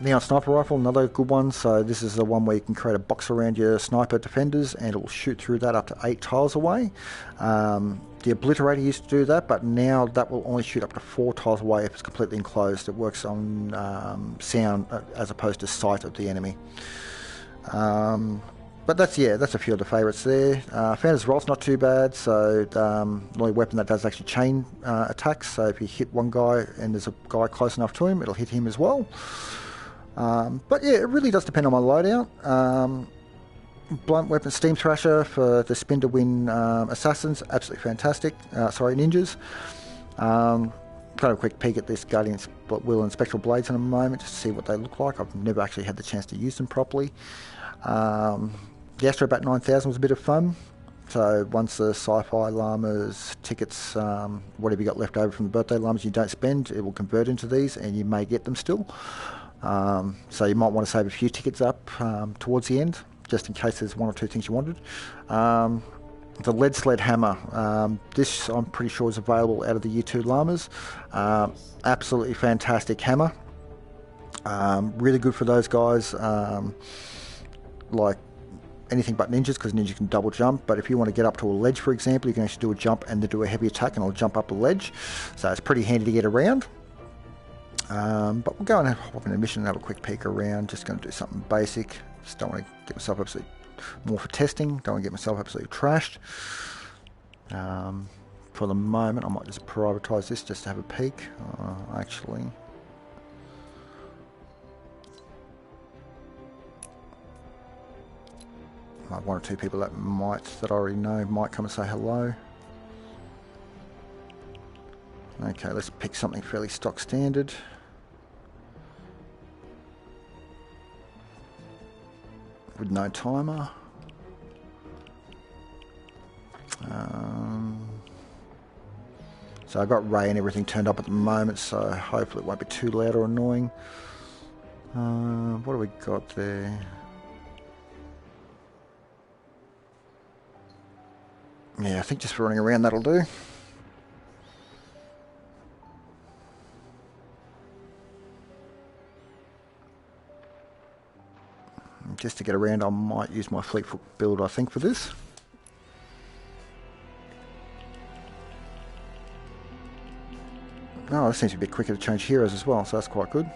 Neon Sniper Rifle, another good one. So this is the one where you can create a box around your sniper defenders and it will shoot through that up to 8 tiles away. The Obliterator used to do that, but now that will only shoot up to 4 tiles away if it's completely enclosed. It works on sound as opposed to sight of the enemy. But that's a few of the favourites there. Founder's Roll's not too bad, so the only weapon that does actually chain attacks, so if you hit one guy and there's a guy close enough to him, it'll hit him as well. But yeah, it really does depend on my loadout. Blunt weapon Steam Thrasher for the spin to win assassins, absolutely fantastic. Ninjas. Got a quick peek at this Guardian's Will and Spectral Blades in a moment just to see what they look like. I've never actually had the chance to use them properly. The Astrobat 9000 was a bit of fun. So once the Sci-Fi Llamas tickets, whatever you got left over from the Birthday Llamas you don't spend, it will convert into these and you may get them still. So you might want to save a few tickets up towards the end, just in case there's 1 or 2 things you wanted. The Lead Sled Hammer, this I'm pretty sure is available out of the Year 2 Llamas. Absolutely fantastic hammer. Really good for those guys, like anything but ninjas, because ninjas can double jump, but if you want to get up to a ledge, for example, you can actually do a jump and then do a heavy attack and it'll jump up a ledge, so it's pretty handy to get around. But we'll go and hop in a mission and have a quick peek around. Just going to do something basic. Just don't want to get myself absolutely more for testing. Don't want to get myself absolutely trashed. For the moment, I might just prioritise this just to have a peek. Actually, one or two people that I already know might come and say hello. Okay, let's pick something fairly stock standard. With no timer. So I've got Ray and everything turned up at the moment, so hopefully it won't be too loud or annoying. What have we got there? Yeah, I think just for running around that'll do. Just to get around, I might use my Fleetfoot build, I think, for this. Oh, this seems to be a bit quicker to change heroes as well, so that's quite good.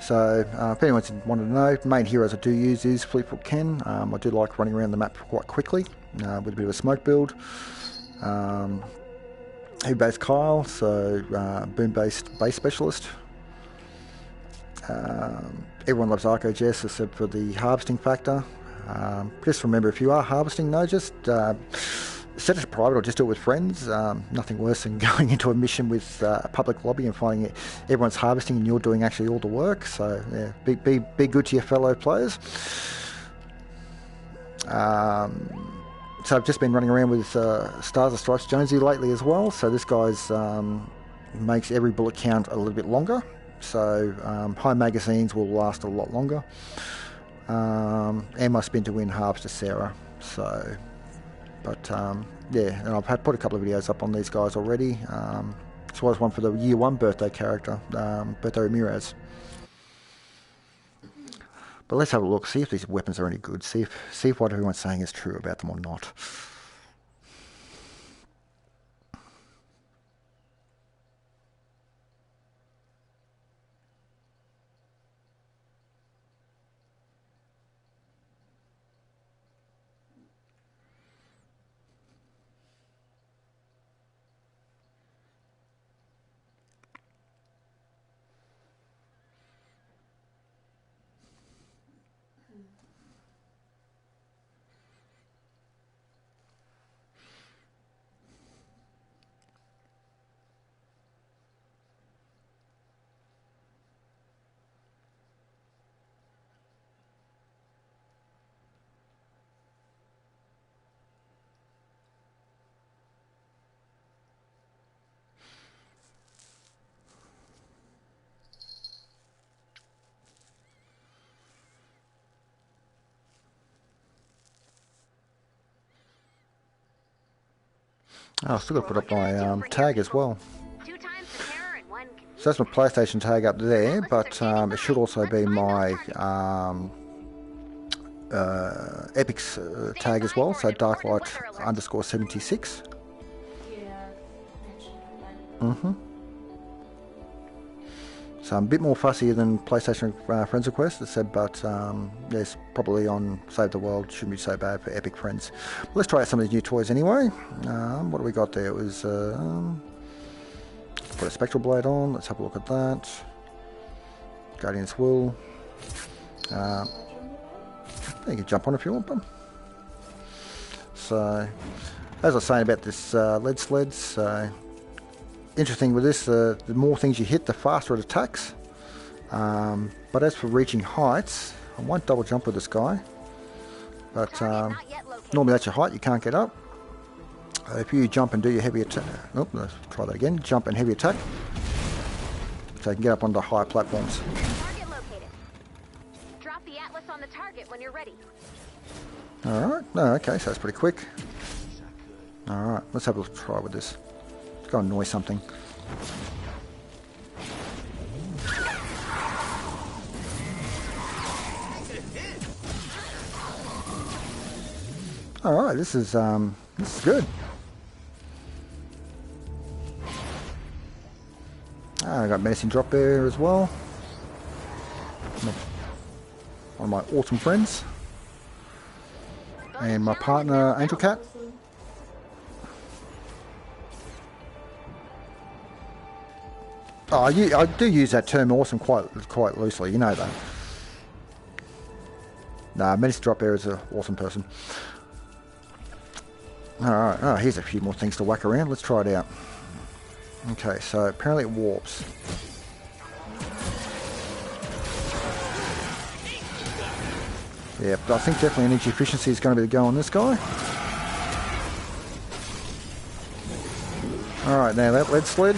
So, if anyone's wanted to know, main heroes I do use is Fleetfoot Ken. I do like running around the map quite quickly with a bit of a smoke build. Heavy-based Kyle, so boom-based base specialist. Everyone loves Arco Jess except for the harvesting factor. Just remember, if you are harvesting, no, just set it to private or just do it with friends. Nothing worse than going into a mission with a public lobby and finding everyone's harvesting and you're doing actually all the work. So yeah, be good to your fellow players. So I've just been running around with Stars and Stripes Jonesy lately as well. So this guy's makes every bullet count a little bit longer. So high magazines will last a lot longer. And my spin to win halves to Sarah. So, but yeah, and I've put a couple of videos up on these guys already. As well as one for the year 1 birthday character, Birthday Ramirez. But let's have a look, see if these weapons are any good, see if what everyone's saying is true about them or not. Oh, I've still got to put up my tag as well. So that's my PlayStation tag up there, but it should also be my Epic's tag as well, so Darklight_76. So I'm a bit more fussier than PlayStation Friends Request, I said, but yes, probably on Save the World shouldn't be so bad for Epic Friends. But let's try out some of these new toys anyway. What do we got there? It was put a Spectral Blade on. Let's have a look at that. Guardian's Will. You can jump on if you want them. So, as I was saying about this lead sleds, so interesting with this, the more things you hit, the faster it attacks. But as for reaching heights, I won't double jump with this guy. But normally that's your height, you can't get up. If you jump and do your heavy attack, oh, let's try that again. Jump and heavy attack, so you can get up onto higher platforms. Target located. Drop the atlas on the target when you're ready. All right. No, okay, so that's pretty quick. All right, let's have a try with this. Let's go annoy something. All right, this is good. I got Menacing Drop Bear as well. One of my awesome friends. And my partner, Angel Cat. Oh, I do use that term awesome quite loosely, you know that. Nah, Menacing Drop Bear is an awesome person. Alright, oh, here's a few more things to whack around. Let's try it out. Okay, so apparently it warps. Yeah, but I think definitely energy efficiency is going to be the go on this guy. Alright, now that lead sled.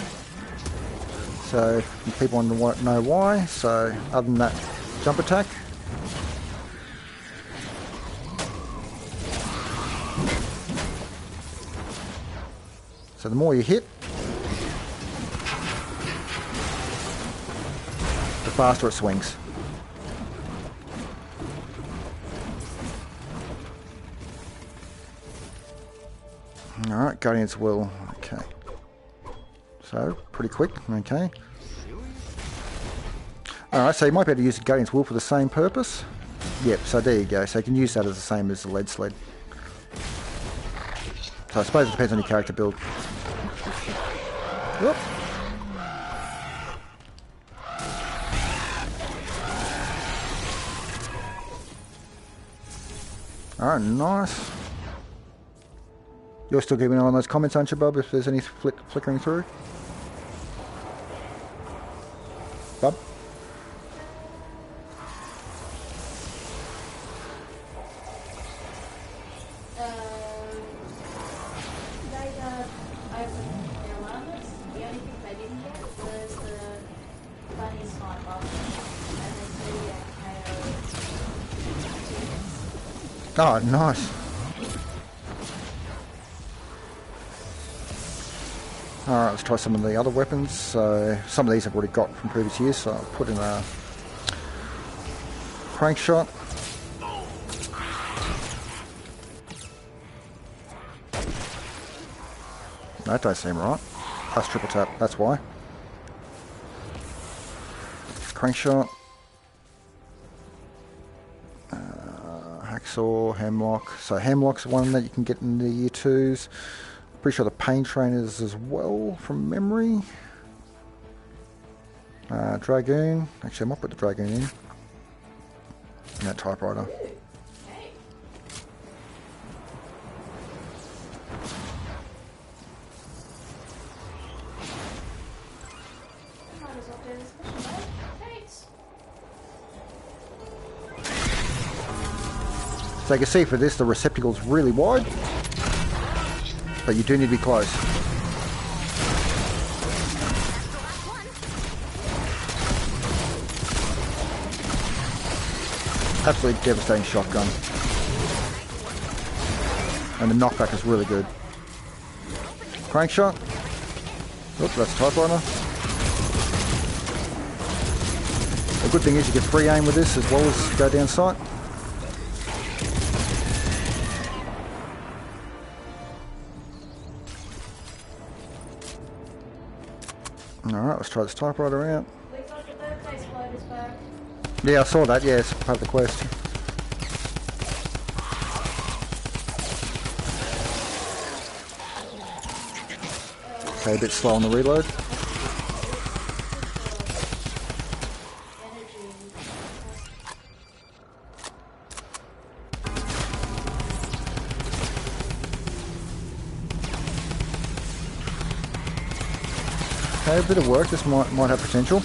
So, people want to know why. So, other than that, jump attack. So the more you hit, the faster it swings. Alright, Guardian's Will. Okay. So, pretty quick. Okay. Alright, so you might be able to use the Guardian's Will for the same purpose. Yep, so there you go. So you can use that as the same as the lead sled. So I suppose it depends on your character build. Whoop. Alright, nice. You're still keeping an eye on those comments, aren't you, Bob, if there's any flickering through? Bob? They got opened their llamas. The only thing they didn't get was the bunny sniper. And they said KO. Oh, nice. Alright, let's try some of the other weapons. So, some of these I've already got from previous years, so I'll put in a crank shot. That don't seem right. That's triple tap, that's why. Crank shot. Hacksaw, Hemlock. So Hemlock's one that you can get in the year 2s. Pretty sure the Pain Trainers as well, from memory. Dragoon. Actually, I might put the Dragoon in. And that typewriter. Okay. Might as well do this mission, right? Thanks. So you can see for this, the receptacle's really wide. But you do need to be close. Absolutely devastating shotgun. And the knockback is really good. Crank shot. Oop, that's a typewriter. The good thing is you get free aim with this as well as go down sight. Alright, let's try this typewriter out. We got the birthday exploders back. Yeah, I saw that, yeah, it's part of the quest. Okay, a bit slow on the reload. Okay, a bit of work, this might have potential.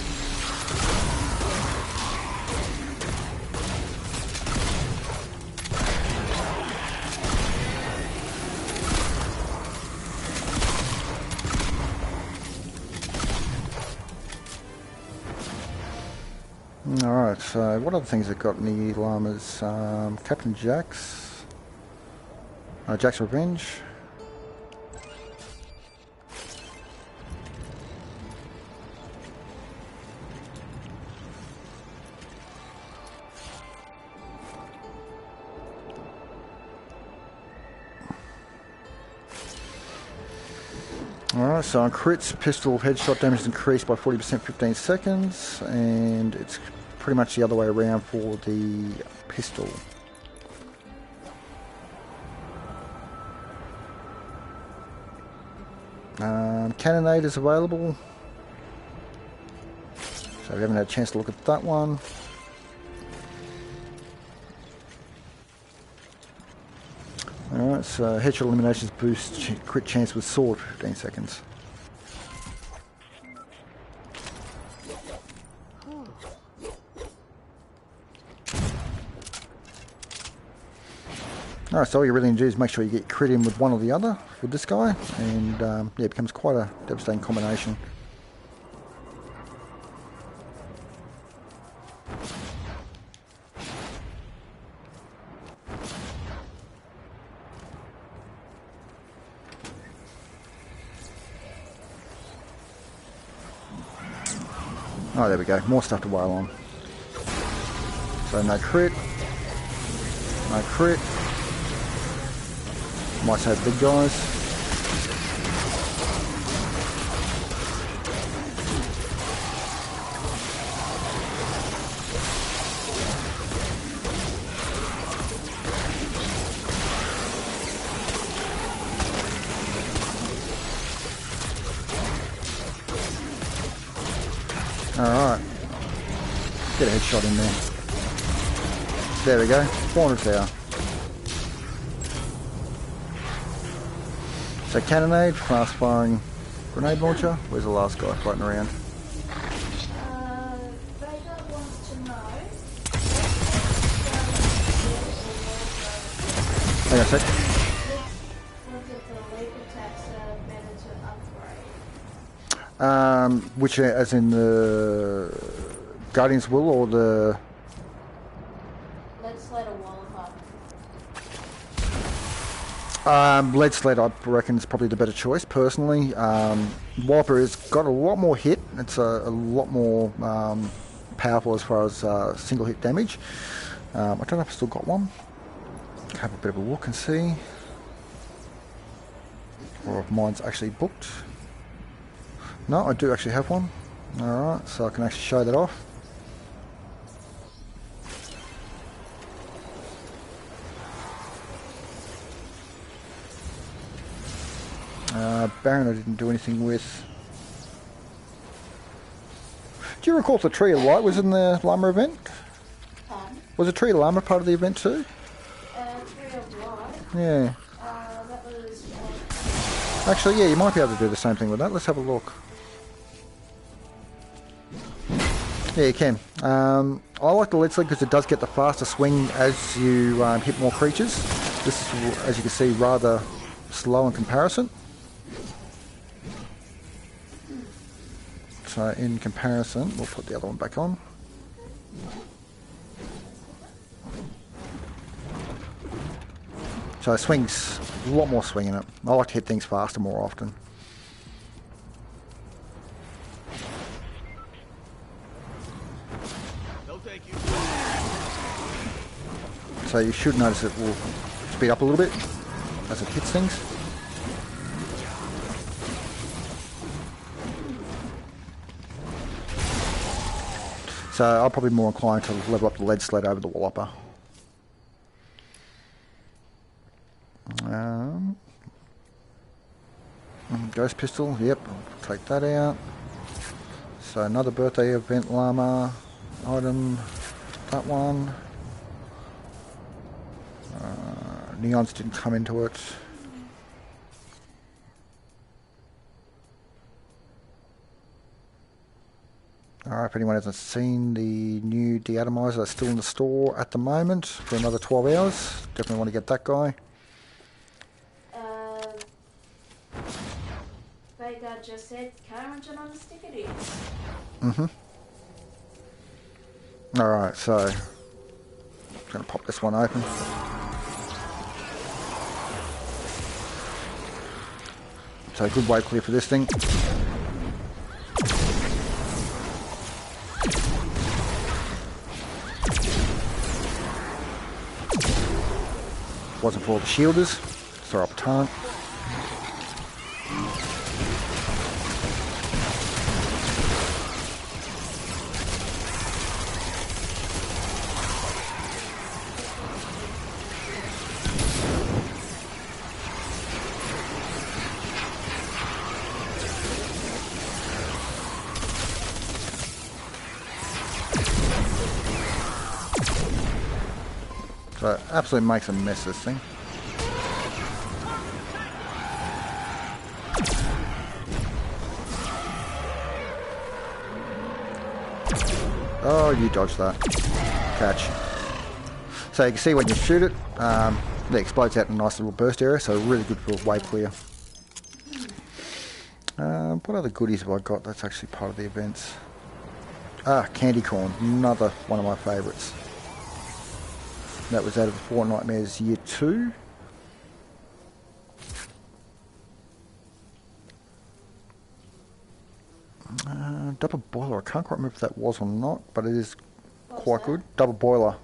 Alright, so what other things have got in the llamas? Captain Jack's. Jack's Revenge. Alright, so on crits, pistol headshot damage is increased by 40% 15 seconds, and it's pretty much the other way around for the pistol. Cannonade is available, so we haven't had a chance to look at that one. Alright, so headshot eliminations boost crit chance with sword for 15 seconds. Alright, so all you really need to do is make sure you get crit in with one or the other with this guy, and yeah, it becomes quite a devastating combination. Oh, there we go. More stuff to wail on. So no crit. No crit. Might save big guys. Alright. Get a headshot in there. There we go. 400,000. So cannonade, fast firing grenade launcher. Where's the last guy floating around? Vega wants to know. Hang on a sec. Which of the leap attacks are better to upgrade? Which, as in the Guardian's Will or the... Let's let a wall up. Lead Sled, I reckon, is probably the better choice, personally. Whopper has got a lot more hit. It's a lot more powerful as far as single hit damage. I don't know if I've still got one. Have a bit of a look and see. Or if mine's actually booked. No, I do actually have one. Alright, so I can actually show that off. Baron I didn't do anything with. Do you recall if the Tree of Light was in the Llama event? Was the Tree of Llama part of the event too? Tree of Light. Yeah. That was... Actually, yeah, you might be able to do the same thing with that. Let's have a look. Yeah, you can. I like the lead sled because it does get the faster swing as you hit more creatures. This is, as you can see, rather slow in comparison. So in comparison, we'll put the other one back on. So it swings, a lot more swing in it. I like to hit things faster more often. No, thank you. So you should notice it will speed up a little bit as it hits things. So I'm probably more inclined to level up the lead sled over the Wallopper. Ghost pistol, yep, I'll take that out. So another birthday event llama item, that one. Neons didn't come into it. Alright, if anyone hasn't seen the new deatomizer that's still in the store at the moment for another 12 hours, definitely want to get that guy. Vega just said current and on the stick it is. Mm-hmm. Alright, so I'm going to pop this one open. So good wave clear for this thing. Wasn't for all the shielders. Throw up a ton. So it absolutely makes a mess, this thing. Oh, you dodged that. Catch. So you can see when you shoot it, It explodes out in a nice little burst area, so really good for wave clear. What other goodies have I got that's actually part of the events? Ah, candy corn, another one of my favourites. That was out of the Fortnite Nightmares Year 2. Double boiler, I can't quite remember if that was or not, but it is quite good. Double boiler.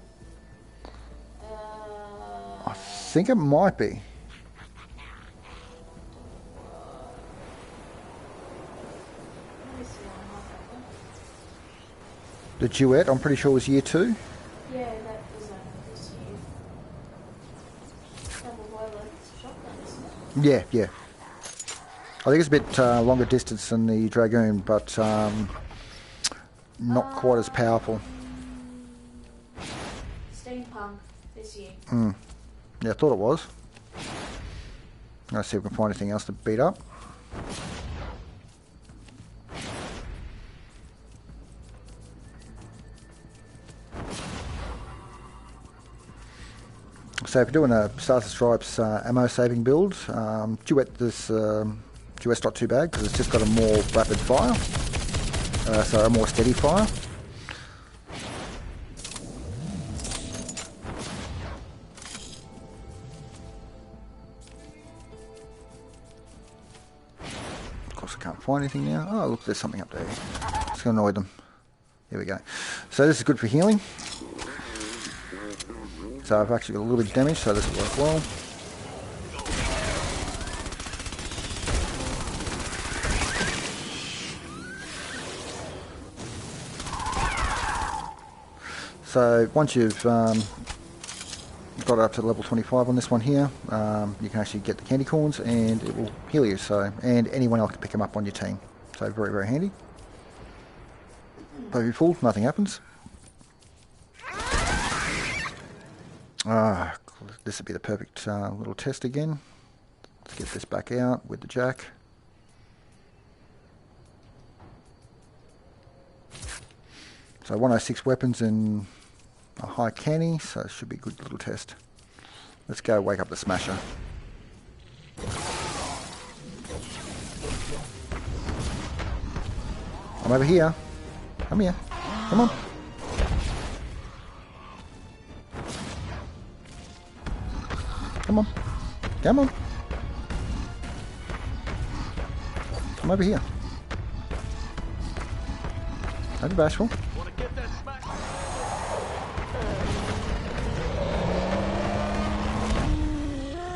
I think it might be. The duet, I'm pretty sure was Year 2. Yeah, that was this year. Double boiler shotgun, isn't it? Yeah. I think it's a bit longer distance than the Dragoon, but not quite as powerful. Steampunk this year. Yeah, I thought it was. Let's see if we can find anything else to beat up. So if you're doing a Stars and Stripes ammo saving build, Duet's not too bad because it's just got a more rapid fire, so a more steady fire. Of course I can't find anything now. Oh look, there's something up there. It's going to annoy them. Here we go. So this is good for healing. So I've actually got a little bit of damage, so this will work well. So once you've got up to level 25 on this one here, you can actually get the candy corns and it will heal you. So, and anyone else can pick them up on your team. So very, very handy. But if you're full, nothing happens. This would be the perfect little test again. Let's get this back out with the jack. So 106 weapons and a high canny, so it should be a good little test. Let's go wake up the Smasher. I'm over here. Come here. Come on. Come on. Come on. Come over here. Don't be bashful.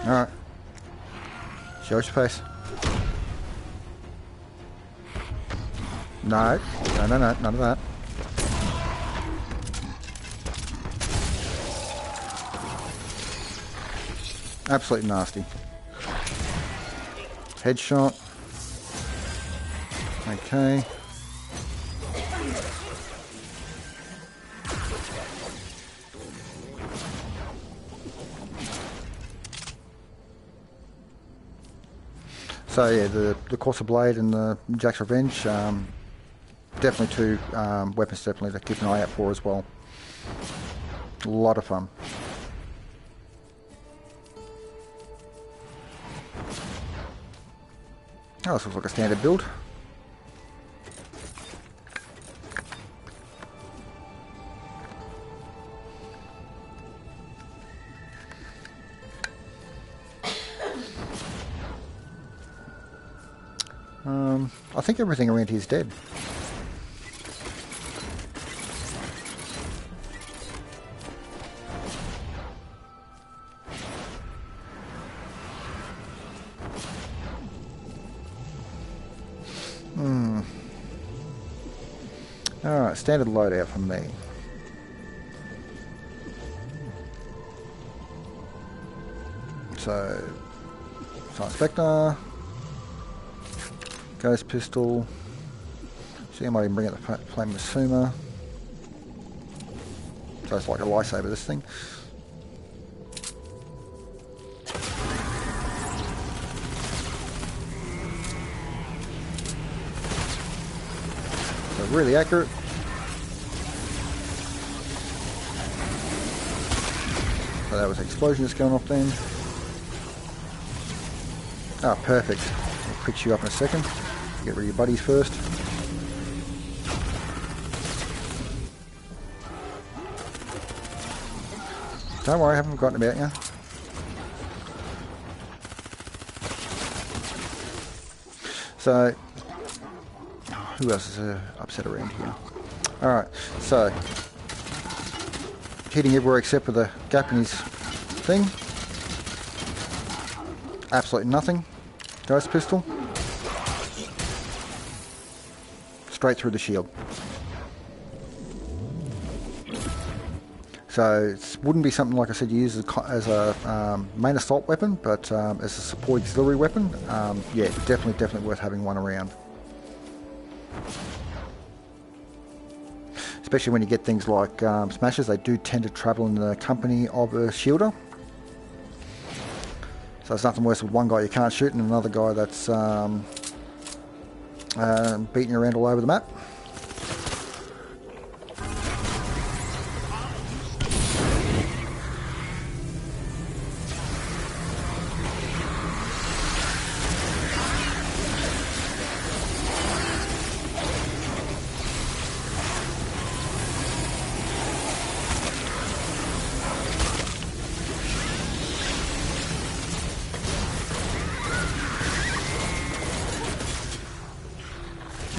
Alright. Show us your face. No. No, none of that. Absolutely nasty. Headshot. Okay. So yeah, the Corsair Blade and the Jack's Revenge, definitely two weapons definitely to keep an eye out for as well. A lot of fun. Oh, this looks like a standard build. I think everything around here is dead. Alright, standard loadout from me. So, Science Vector, Ghost Pistol, see I might even bring out the Flame Masuma. So it's like a lightsaber, this thing. So really accurate. So that was an explosion just going off then. Ah, perfect. I'll fix you up in a second. Get rid of your buddies first. Don't worry, I haven't forgotten about you. So, who else is upset around here? Alright, so, hitting everywhere except for the gap in his thing. Absolutely nothing. Ghost pistol. Straight through the shield. So it wouldn't be something, like I said, you use as a main assault weapon, but as a support auxiliary weapon, yeah, definitely worth having one around. Especially when you get things like smashes, they do tend to travel in the company of a shielder. So it's nothing worse with one guy you can't shoot and another guy that's beating you around all over the map.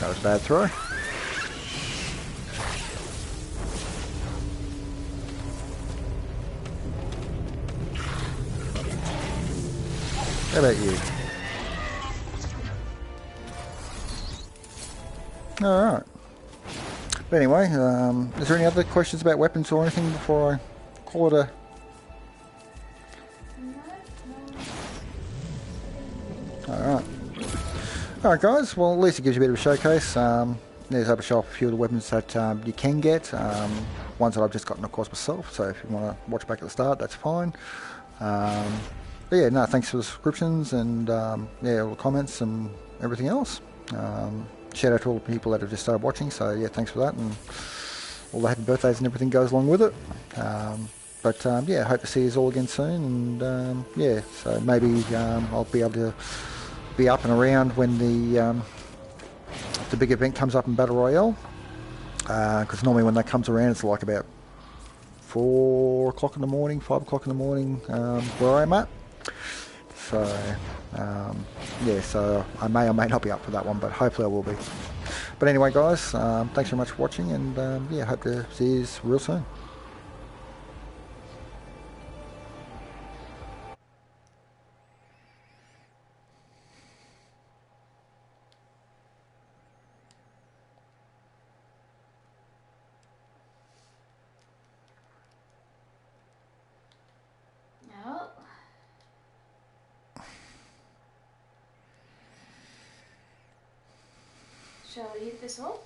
That was a bad throw. How about you? Alright. But anyway, is there any other questions about weapons or anything before I call it a... Alright. Alright guys, well at least it gives you a bit of a showcase. There's able to show off a few of the weapons that you can get. Ones that I've just gotten of course myself, so if you want to watch back at the start, that's fine. But yeah, no, thanks for the subscriptions and yeah, all the comments and everything else. Shout out to all the people that have just started watching, so yeah, thanks for that, and all the happy birthdays and everything goes along with it. But yeah, hope to see you all again soon, and yeah, so maybe I'll be able to be up and around when the big event comes up in Battle Royale, because normally when that comes around it's like about 4 o'clock in the morning, 5 o'clock in the morning where I'm at. So yeah, so I may or may not be up for that one, but hopefully I will be. But anyway guys, thanks very much for watching, and yeah, hope to see you real soon. No. Shall we eat this all?